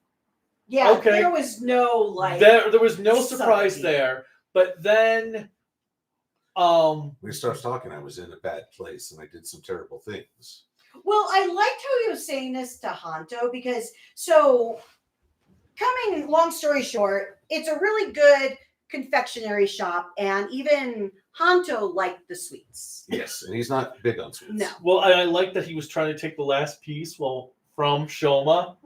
Yeah, Okay. there was no There was no surprise something. there. But then, when he starts talking, I was in a bad place and I did some terrible things. Well, I liked how he was saying this to Hanto because, long story short, it's a really good confectionery shop, and even Hanto liked the sweets. Yes, and he's not big on sweets. No. well, I like that he was trying to take the last piece, from Shoma.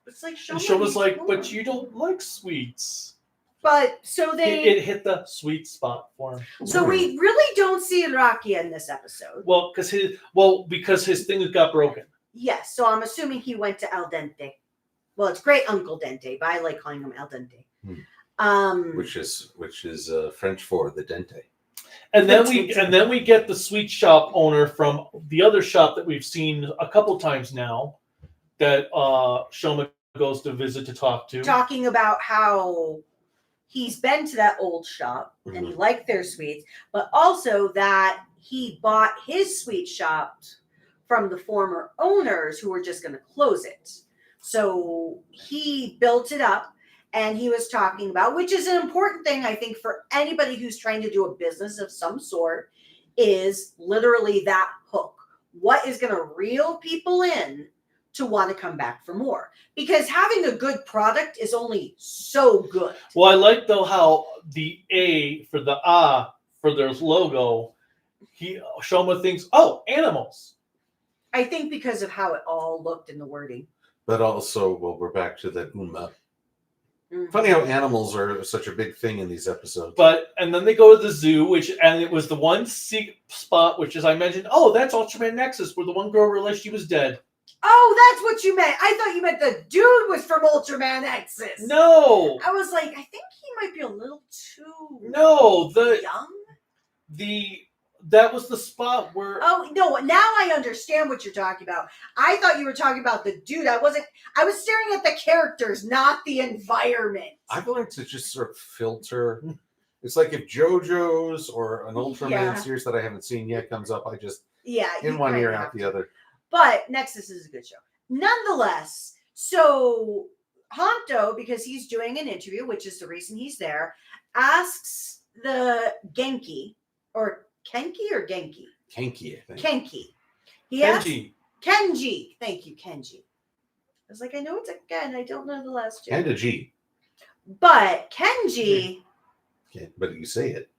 It's like And Shoma's like, but you don't like sweets. But so It hit the sweet spot for him. So we really don't see Rakia in this episode. Well, because his thing got broken. Yes, so I'm assuming he went to Al Dente. Well, it's Great Uncle Dente, but I like calling him Al Dente. Which is French for the dente. And then we get the sweet shop owner from the other shop that we've seen a couple times now, that Shoma goes to visit to talk to. Talking about how he's been to that old shop and he liked their sweets, but also that he bought his sweet shop from the former owners who were just going to close it. So he built it up, and he was talking about, which is an important thing, I think, for anybody who's trying to do a business of some sort, is literally that hook. What is going to reel people in to want to come back for more? Because having a good product is only so good. Well, I like, though, how the A for the for their logo, Shoma thinks, oh, animals. I think because of how it all looked in the wording. But also, we're back to the Uma. Mm-hmm. Funny how animals are such a big thing in these episodes. And then they go to the zoo, and it was the one spot, which, as I mentioned, oh, that's Ultraman Nexus, where the one girl realized she was dead. Oh, that's what you meant. I thought you meant the dude was from Ultraman Nexus. No. I was like, I think he might be a little too young. That was the spot where... Oh, no, now I understand what you're talking about. I thought you were talking about the dude. I was staring at the characters, not the environment. I've learned to just sort of filter. It's like if JoJo's or an Ultraman series that I haven't seen yet comes up, I just in one ear, out the other. But Nexus is a good show. Nonetheless, so Hanto, because he's doing an interview, which is the reason he's there, asks the Genki, or Kenki or Genki? Kenki, I think. Kenki. He asks Kenji. Kenji. Thank you, Kenji. I was like, I know it's a Ken. I don't know the last two. And a G. But Kenji. Okay, but you say it.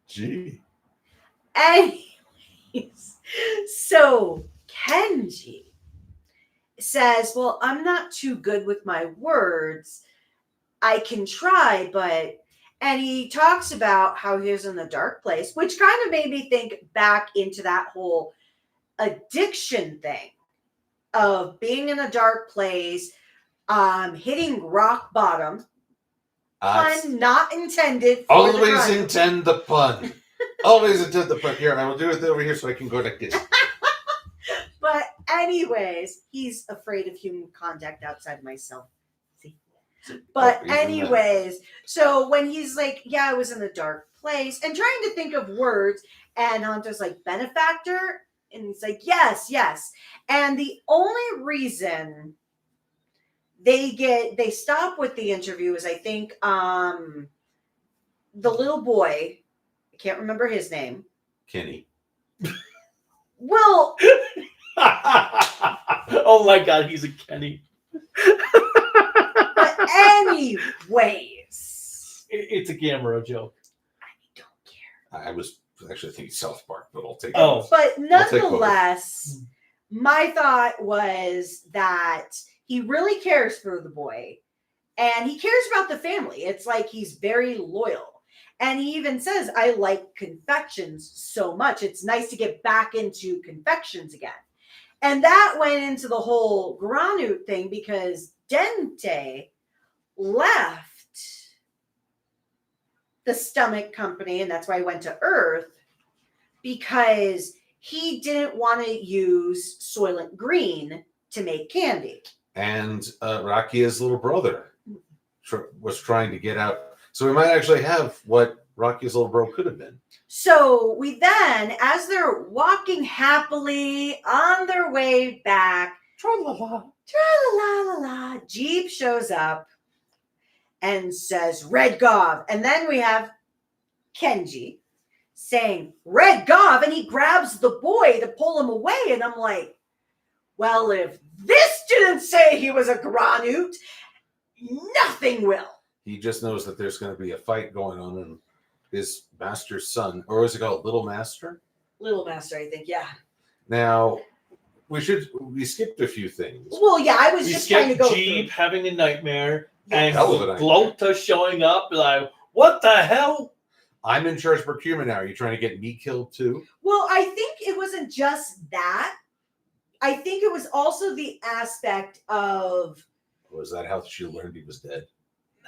G. Anyways, so Kenji says, well, I'm not too good with my words. I can try, but... And he talks about how he was in the dark place, which kind of made me think back into that whole addiction thing of being in a dark place, hitting rock bottom. Pun not intended. For Always intend the pun. Always intend the pun. Here, I will do it over here so I can go like this. But anyways, he's afraid of human contact outside of myself. See? But anyways, so when he's like, yeah, I was in a dark place and trying to think of words, and Hanto's like, benefactor? And he's like, yes, yes. And the only reason they stop with the interview is, I think, the little boy, I can't remember his name. Kenny. Well, oh my God, he's a Kenny. but anyways, It's a Gamera joke. I don't care. I was actually thinking South Park, but I'll take Oh. it. But nonetheless, my thought was that he really cares for the boy and he cares about the family. It's like he's very loyal. And he even says, I like confections so much. It's nice to get back into confections again. And that went into the whole Granute thing because Dente left the stomach company, and that's why he went to Earth, because he didn't want to use Soylent Green to make candy. And Rakia's little brother was trying to get out. So we might actually have what Rakia's little bro could have been. So we then, as they're walking happily on their way back, tra-la-la-la-la, Jeep shows up and says, Red Gavv. And then we have Kenji saying, Red Gavv, and he grabs the boy to pull him away. And I'm like, well, if this didn't say he was a Granute, nothing will. He just knows that there's going to be a fight going on, and his master's son, or is it called Little Master? Little Master, I think, yeah. Now, we skipped a few things. Well, yeah, I was just trying to go Jeep through. having a nightmare, and Hell of a nightmare. Glota showing up, like, what the hell? I'm in charge of procurement now. Are you trying to get me killed too? Well, I think it wasn't just that. I think it was also the aspect of... Was that how she learned he was dead?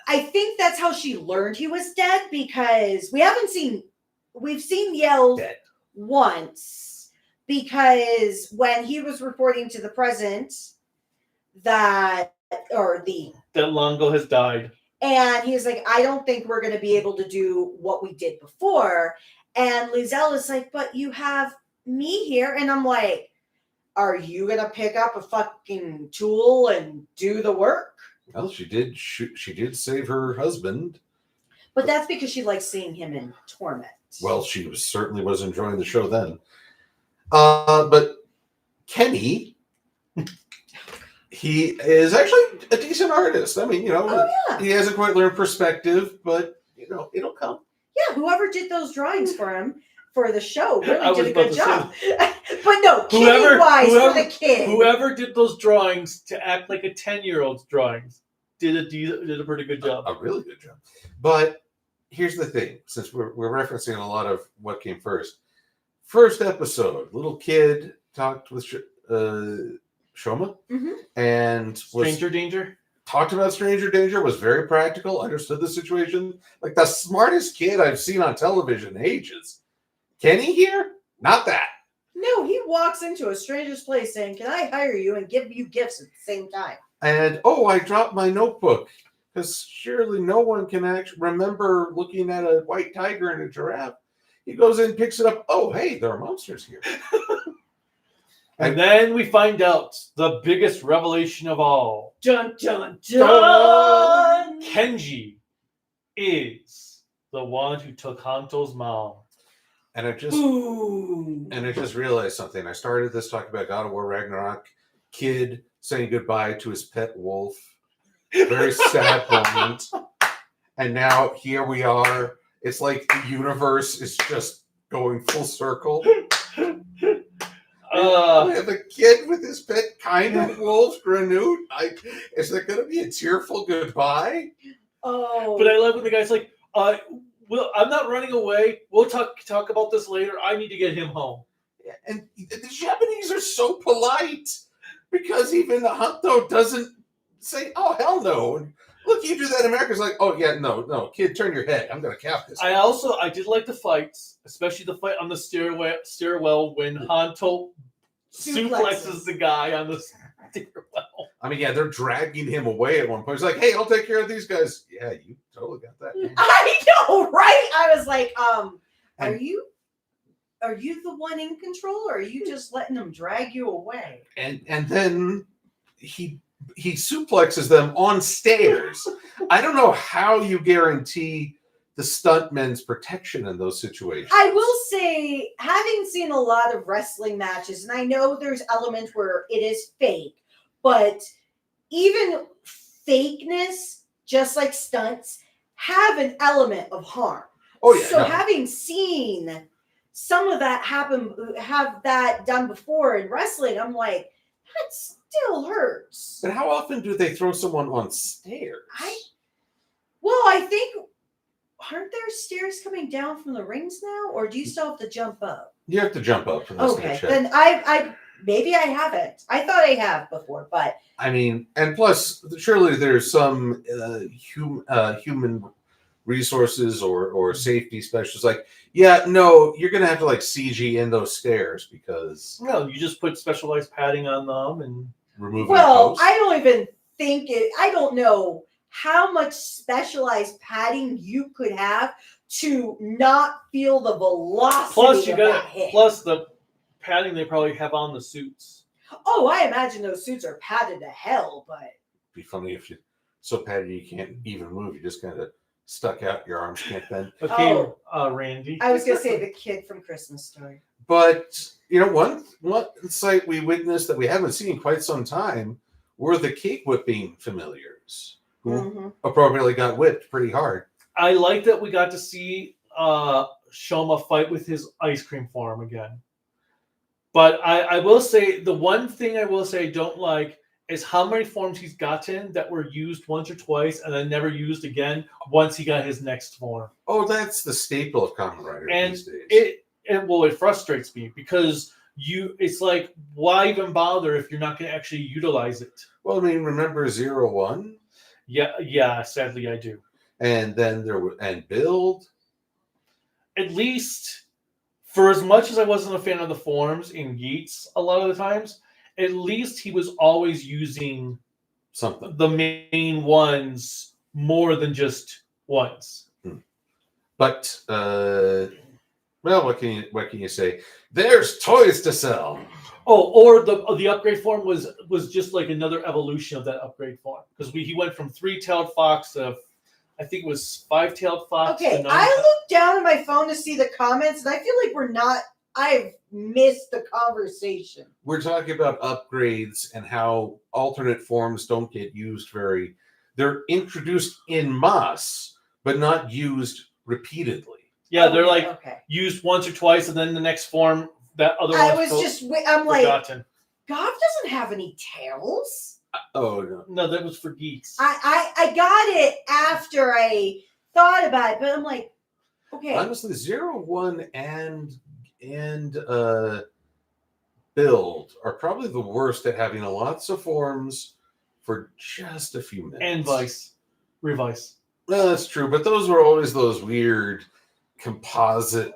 I think that's how she learned he was dead, because we've seen Yell Dead. Once, because when he was reporting to the president that Lango has died. and he's like, I don't think we're going to be able to do what we did before. And Lizelle is like, but you have me here. And I'm like, are you going to pick up a fucking tool and do the work? Well, she did. She did save her husband. But that's because she likes seeing him in torment. Well, she certainly was enjoying the show then. But Kenny, he is actually a decent artist. I mean, he hasn't quite learned perspective, but it'll come. Yeah, whoever did those drawings for him for the show I really was did a good about job. But no, kidding-wise for the kid. Whoever did those drawings to act like a 10-year-old's drawings did a pretty good job. A really good job. But here's the thing, since we're referencing a lot of what came first. First episode, little kid talked with Shoma and Stranger Danger? Talked about stranger danger, was very practical, understood the situation. Like the smartest kid I've seen on television in ages. Kenny here? Not that. No, he walks into a stranger's place saying, can I hire you and give you gifts at the same time? And, I dropped my notebook. Because surely no one can actually remember looking at a white tiger and a giraffe. He goes in, picks it up. Oh, hey, there are monsters here. And then we find out the biggest revelation of all. Dun dun dun. Kenji is the one who took Hanto's mom. And I just realized something. I started this talking about God of War Ragnarok, kid saying goodbye to his pet wolf. Very sad moment. And now here we are. It's like the universe is just going full circle. We have a kid with his pet kind of wolf, Granute. Is there going to be a tearful goodbye? Oh. But I love when the guy's like, well, I'm not running away. We'll talk about this later. I need to get him home. And the Japanese are so polite because even Hanto doesn't say, "Oh hell no!" And look, you do that in America. It's like, "Oh yeah, no, kid, turn your head. I'm going to cap this." I did like the fights, especially the fight on the stairwell when Hanto suplexes the guy on the stairwell. I mean, yeah, they're dragging him away at one point. It's like, "Hey, I'll take care of these guys." Yeah, you totally got that. Man. I know, right? I was like, are you the one in control, or are you just letting them drag you away? And then he suplexes them on stairs. I don't know how you guarantee the stuntmen's protection in those situations. I will say, having seen a lot of wrestling matches, and I know there's elements where it is fake, but even fakeness, just like stunts, have an element of harm. Oh yeah. So having seen some of that happen, have that done before in wrestling, I'm like, that still hurts. But how often do they throw someone on stairs? I think, aren't there stairs coming down from the rings now, or do you still have to jump up? You have to jump up for this. Okay, then I maybe I haven't. I thought I have before, but I mean, and plus, surely there's some human resources or safety specialists. Like, yeah, no, you're gonna have to like CG in those stairs because No, you just put specialized padding on them and remove. well, I don't even think it. I don't know how much specialized padding you could have to not feel the velocity of that hit. Plus the padding they probably have on the suits. Oh, I imagine those suits are padded to hell, but It'd be funny if you so padded you can't even move. You just kind of stuck out. Your arms can't bend. Okay, Randy. I was gonna say the kid from Christmas Story. But you know, one sight we witnessed that we haven't seen in quite some time were the cake whipping familiars who appropriately got whipped pretty hard. I like that we got to see Shoma fight with his ice cream form again. But I will say, the one thing I will say I don't like is how many forms he's gotten that were used once or twice and then never used again once he got his next form. Oh, that's the staple of Kamen Rider And these days. It frustrates me because it's like, why even bother if you're not going to actually utilize it? Well, I mean, remember 01? Yeah, sadly I do. And then and Build. At least, for as much as I wasn't a fan of the forms in Yeats a lot of the times, at least he was always using something, the main ones more than just once. But well, what can you say? There's toys to sell. Oh, or the upgrade form was just like another evolution of that upgrade form, because he went from 3-tailed fox to, I think it was 5-tailed fox. Okay, I looked down at my phone to see the comments, and I feel like I've missed the conversation. We're talking about upgrades and how alternate forms don't get used they're introduced en masse, but not used repeatedly. Yeah, they're used once or twice, and then the next form, that other one. I'm like, Gavv doesn't have any tails. Oh no. No, that was for geeks. I got it after I thought about it, but I'm like, okay. Honestly, 01 and Build are probably the worst at having lots of forms for just a few minutes. And Revice. No, that's true, but those were always those weird composite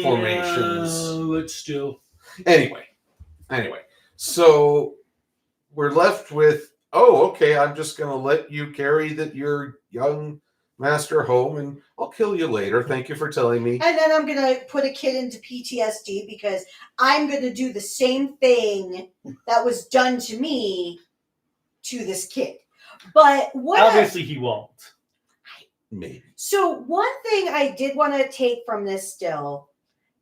formations. But still. Anyway, so we're left with, oh, okay, I'm just going to let you carry your young master home, and I'll kill you later. Thank you for telling me. And then I'm going to put a kid into PTSD because I'm going to do the same thing that was done to me to this kid. But what Obviously, he won't. Maybe. So one thing I did want to take from this still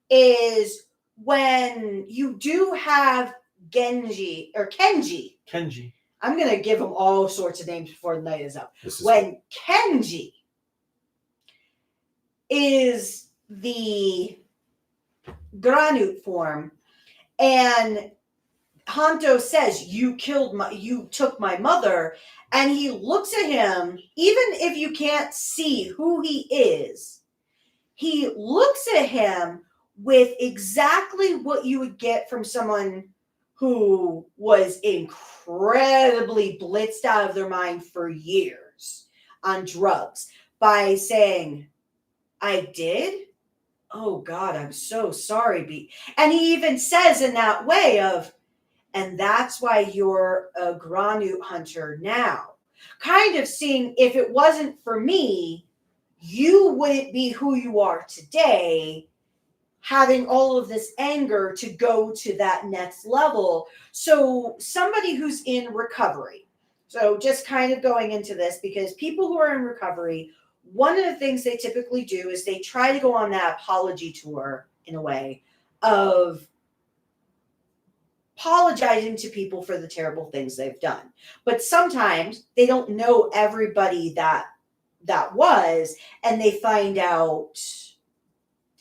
is when you do have Kenji. I'm going to give him all sorts of names before the night is up. When Kenji is the Granute form, and Hanto says, you took my mother, and he looks at him, even if you can't see who he is, he looks at him with exactly what you would get from someone who was incredibly blitzed out of their mind for years on drugs by saying, I did? Oh God, I'm so sorry, B. And he even says in that way of, and that's why you're a Granute hunter now. Kind of seeing, if it wasn't for me, you wouldn't be who you are today, having all of this anger to go to that next level. So somebody who's in recovery. So just kind of going into this, because people who are in recovery, one of the things they typically do is they try to go on that apology tour, in a way, of apologizing to people for the terrible things they've done. But sometimes they don't know everybody that was, and they find out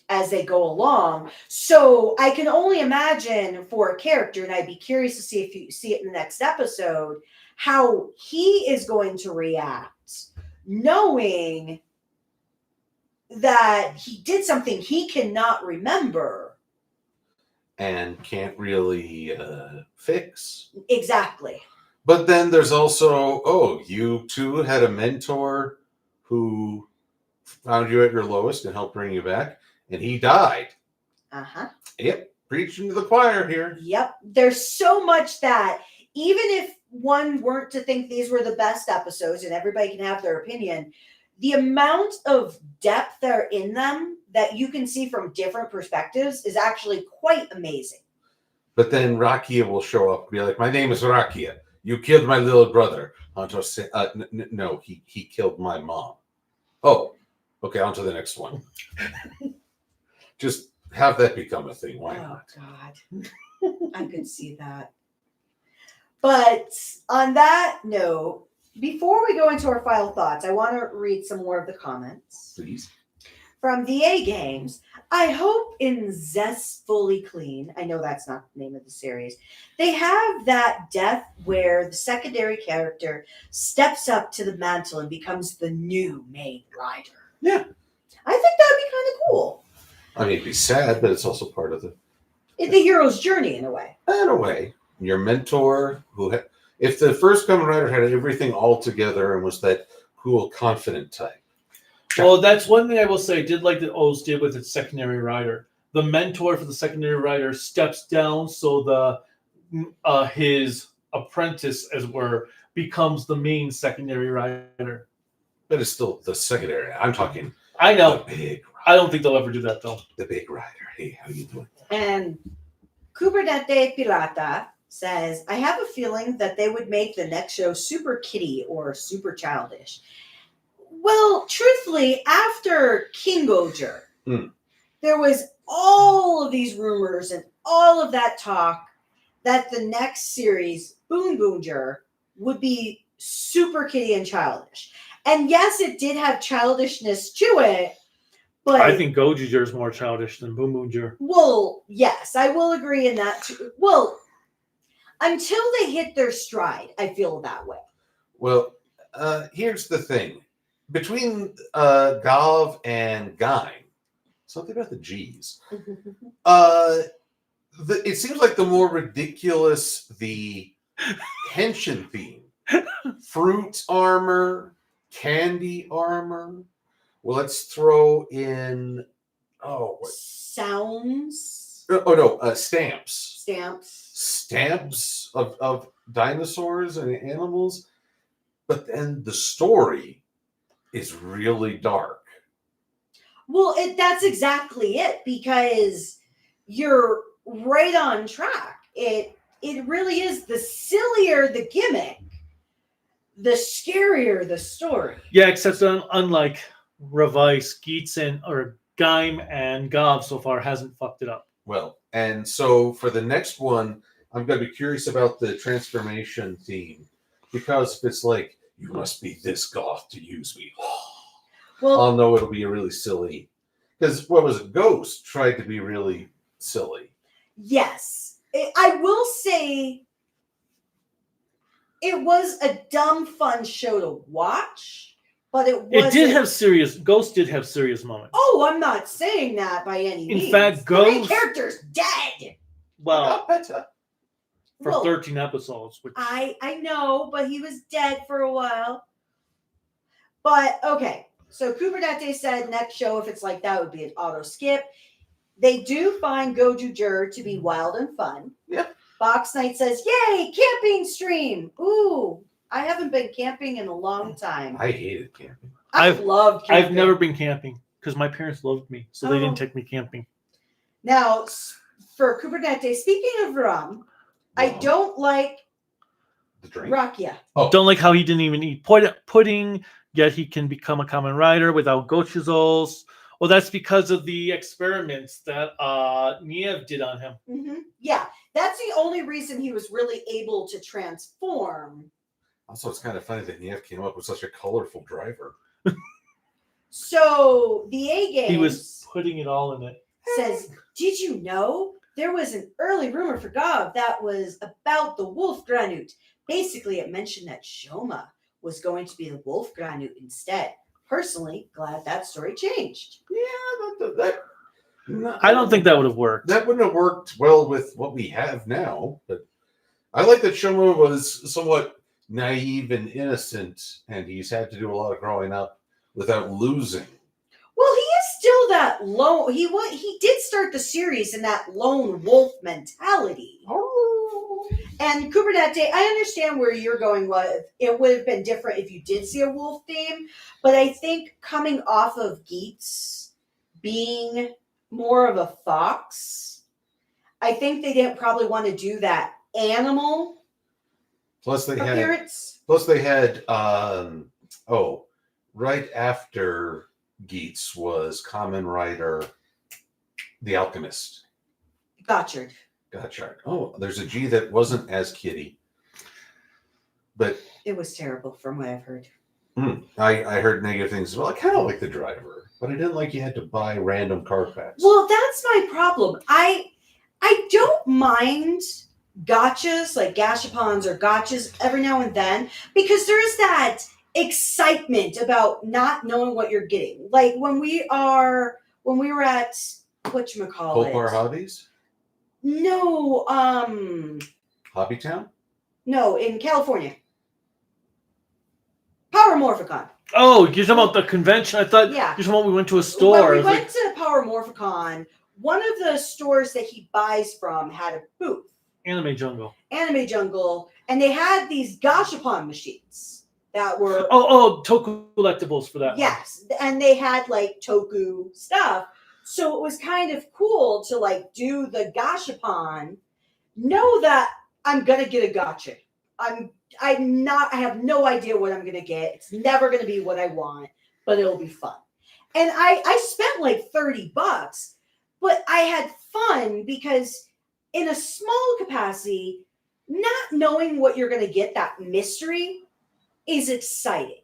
as they go along. So I can only imagine for a character, and I'd be curious to see if you see it in the next episode, how he is going to react, knowing that he did something he cannot remember. And can't really fix. Exactly. But then there's also, you too had a mentor who found you at your lowest and helped bring you back, and he died. Uh-huh. Yep, preaching to the choir here. Yep. There's so much that, even if one weren't to think these were the best episodes, and everybody can have their opinion, the amount of depth that are in them that you can see from different perspectives is actually quite amazing. But then Rakia will show up and be like, my name is Rakia. You killed my little brother. Hanto said, no, he killed my mom. Oh, okay, on to the next one. Just have that become a thing. Why not? God. I could see that. But on that note, before we go into our final thoughts, I want to read some more of the comments. Please. From VA Games, I hope in Zestfully Clean, I know that's not the name of the series, they have that death where the secondary character steps up to the mantle and becomes the new main rider. Yeah. I think that'd be kind of cool. I mean, it'd be sad, but it's also part of the hero's journey, in a way. In a way. Your mentor, if the first Kamen Rider had everything all together and was that cool, confident type. Well, that's one thing I will say. I did like that O's did with its secondary rider. The mentor for the secondary rider steps down, so the his apprentice, as it were, becomes the main secondary rider. But it's still the secondary. I'm talking. I know. The big rider. I don't think they'll ever do that, though. The big rider. Hey, how you doing? And Kubernete Pirata says, I have a feeling that they would make the next show super kiddie or super childish. Well, truthfully, after King Gojer, there was all of these rumors and all of that talk that the next series, Boon Boonger, would be super kiddie and childish. And yes, it did have childishness to it, but I think Gojuger is more childish than Boom Boonger. Well, yes, I will agree in that too. Well, until they hit their stride, I feel that way. Well, here's the thing. Between Gavv and Gain, something about the G's, it seems like the more ridiculous the henshin theme, fruit armor, candy armor. Well, let's throw in Sounds. Stamps. Stamps of dinosaurs and animals. But then the story is really dark. Well, that's exactly it, because you're right on track. It really is. The sillier the gimmick, the scarier the story. Yeah, except unlike Revice, Geetson, or Gaim and Gavv so far hasn't fucked it up. Well, and so for the next one, I'm going to be curious about the transformation theme, because if it's like, you must be this goth to use me, Well, I'll know it'll be a really silly. Because what was it? Ghost tried to be really silly. yes. I will say it was a dumb, fun show to watch, but it wasn't. It did have serious. Ghost did have serious moments. Oh, I'm not saying that by any means. In fact, the main Ghost- character's dead. Well, better. for Well, 13 episodes. Which, I know, but he was dead for a while. But okay, so Kubernate said next show, if it's like that, would be an auto skip. They do find Goju Jur to be wild and fun. Yeah. Box Knight says, "Yay, camping stream!" Ooh, I haven't been camping in a long time. I hated camping. I loved camping. I've never been camping because my parents loved me, so they Oh. didn't take me camping. Now, for Kubernate, speaking of rum, I Wow. don't like The drink. rakia. Don't like how he didn't even eat pudding, yet he can become a Kamen Rider without gochuzos. Well, that's because of the experiments that Niev did on him. Mm-hmm. Yeah, that's the only reason he was really able to transform. Also, it's kind of funny that Niev came up with such a colorful driver. So the A Games He was putting it all in it. says, "Did you know there was an early rumor for Gavv that was about the wolf granute? Basically, it mentioned that Shoma was going to be the wolf granute instead. Personally, glad that story changed." Yeah, I don't think that would have worked. that wouldn't have worked well with what we have now. But I like that Shoma was somewhat naive and innocent, and he's had to do a lot of growing up without losing. Well, he is still that lone. He did start the series in that lone wolf mentality. And Kubernate, I understand where you're going with. It would have been different if you did see a wolf theme, but I think coming off of Geets being more of a fox, I think they didn't probably want to do that animal Plus they appearance. had right after Geets was Kamen Rider the Alchemist. Gotchard. Gotcha. Oh, there's a G that wasn't as kitty. But It was terrible from what I've heard. I heard negative things as well. I kind of like the driver, but I didn't like you had to buy random card packs. Well, that's my problem. I don't mind gotchas, like gashapons or gotchas every now and then, because there is that excitement about not knowing what you're getting. Like when we were at whatchamacallit. Popar Hobbies? No, Hobby Town? no, in California. Power Morphicon. Oh, you're talking about the convention? I thought Yeah. you're talking about we went to a store. When I we was went like, to Power Morphicon, one of the stores that he buys from had a booth, Anime Jungle. Anime Jungle, and they had these gashapon machines that were Toku collectibles for that. one. yes, and they had like Toku stuff. So it was kind of cool to like do the gashapon, know that I'm gonna get a gotcha. I have no idea what I'm gonna get. It's never gonna be what I want, but it'll be fun. And I spent like $30, but I had fun because in a small capacity, not knowing what you're gonna get, that mystery is exciting.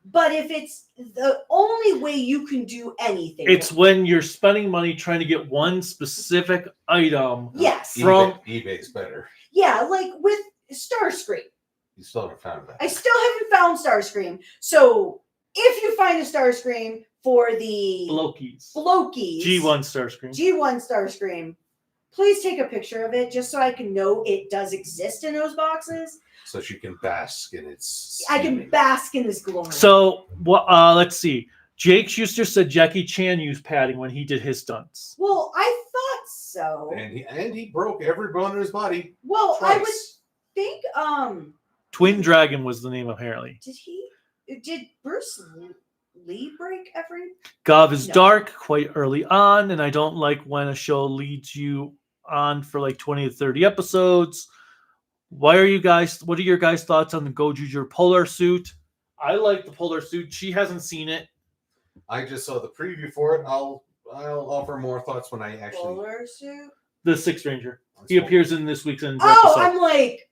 But if it's the only way you can do anything, It's when you're spending money trying to get one specific item. yes, From- eBay's better. yeah, like with Starscream. You still haven't found that. I still haven't found Starscream. So if you find a Starscream for the Loki's. Flokies, G1 Starscream. G1 Starscream, please take a picture of it just so I can know it does exist in those boxes. So she can bask in its. I can steaming. bask in this glory. So, let's see. Jake Schuster said Jackie Chan used padding when he did his stunts. Well, I thought so. And he broke every bone in his body Well, twice. I would think Twin Dragon was the name, apparently. did Bruce lead break every. Gavv is No. dark quite early on, and I don't like when a show leads you on for like 20 to 30 episodes. What are your guys' thoughts on the Gojuger polar suit? I like the polar suit. She hasn't seen it. I just saw the preview for it. I'll offer more thoughts when I actually. Polar suit. The Sixth Ranger. He appears in this weekend's Oh, episode. I'm like,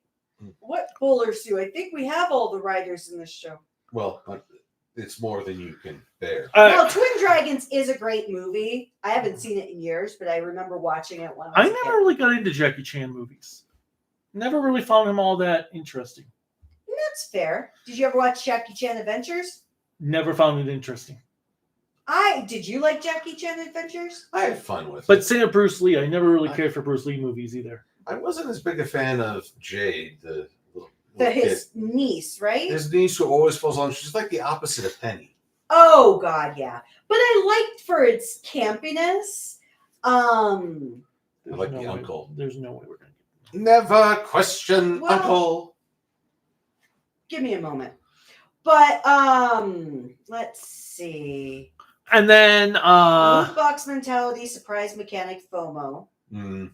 what polar suit? I think we have all the riders in this show. Well, it's more than you can bear. Well, Twin Dragons is a great movie. I haven't seen it in years, but I remember watching it when I I was a never kid. really got into Jackie Chan movies. Never really found him all that interesting. That's fair. Did you ever watch Jackie Chan Adventures? Never found it interesting. Did you like Jackie Chan Adventures? I had fun with But it. same with Bruce Lee. I never really cared for Bruce Lee movies either. I wasn't as big a fan of Jade, the little kid. His niece, right? His niece who always falls on. She's like the opposite of Penny. Oh God, yeah. But I liked for its campiness. There's like no the way- uncle. There's no way we're going to Never question Well- Uncle. Give me a moment. But let's see. And then Loot box mentality, surprise mechanic, FOMO. Mm.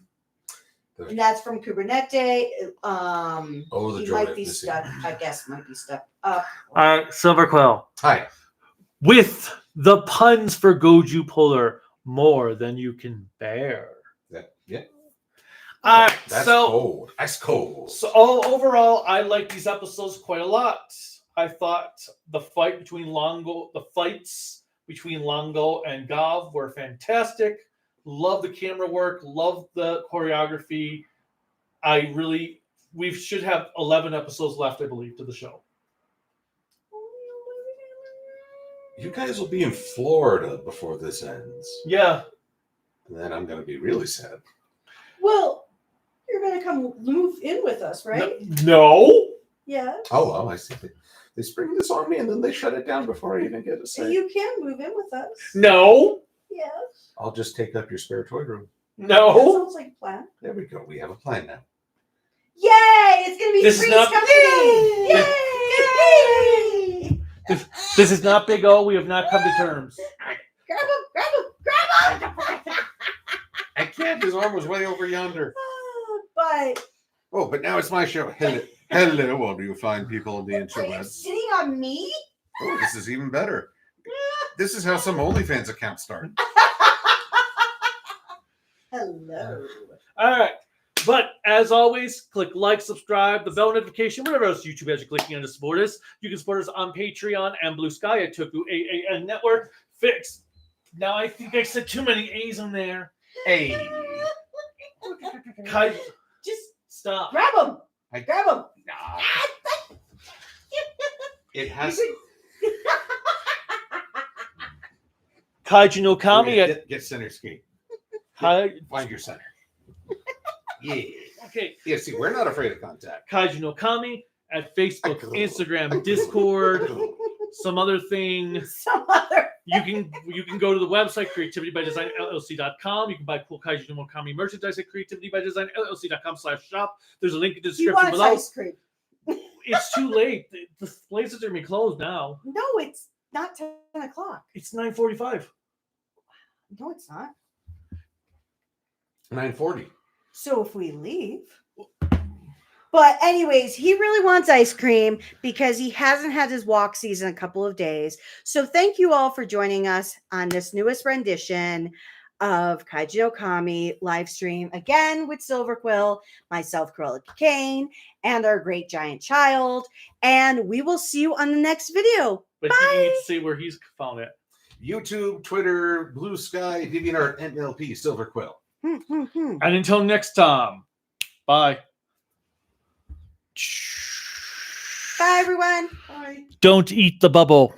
And that's from Kubernetes. The He joy might of be missing. stuck. I guess might be stuck up. Silver Quill. Hi. With the puns for Goju Polar, more than you can bear. Yeah. That's cold. Ice cold. So overall, I like these episodes quite a lot. I thought the fights between Lango and Gavv were fantastic. Love the camera work. Love the choreography. We should have 11 episodes left, I believe, to the show. You guys will be in Florida before this ends. Yeah. And then I'm going to be really sad. Well, you're gonna come move in with us, right? No. Yeah. Oh, well, I see. They spring this on me and then they shut it down before I even get to say. You can move in with us. No. Yeah. I'll just take up your spare toy room. That No. sounds like a plan. There we go. We have a plan now. Yay! It's gonna be This is Freeze not- Company! Yay! This is not Big O. We have not come to terms. Grab him! Grab him! Grab him! I can't. His arm was way over yonder. But Oh, but now it's my show. Hello, all you fine people in the are you interwebs. sitting on me? Oh, this is even better. This is how some OnlyFans accounts start. Hello. All right. But as always, click like, subscribe, the bell notification, whatever else YouTube has you clicking on to support us. You can support us on Patreon and Bluesky at tokuaannetwork. Network. Fix. Now I think I said too many A's in there. Hey. Kai, Just stop. grab him. Grab him. It has Kaiju no Kami at get center skate. Kai. Find your center. Yeah. Okay. Yeah, see, we're not afraid of contact. Kaiju no Kami at Facebook, Instagram, Discord, some other thing. Some other. You can go to the website creativitybydesignllc.com. You can buy cool Kaiju no Kami merchandise at creativitybydesignllc.com/shop. There's a link in the He description wants below. ice cream. It's too late. The places are gonna be closed now. No, it's not 10 o'clock. It's 9:45. No, it's not. 9:40. So if we leave. But anyways, he really wants ice cream because he hasn't had his walk season a couple of days. So thank you all for joining us on this newest rendition of Kaiju no Kami live stream again with Silver Quill, myself, Cruellica Kain, and our great giant child. And we will see you on the next video. But Bye. he needs to say where he's found it. YouTube, Twitter, Blue Sky, DeviantArt, NLP, Silver Quill. And until next time, bye. Bye, everyone. Bye. Don't eat the bubble.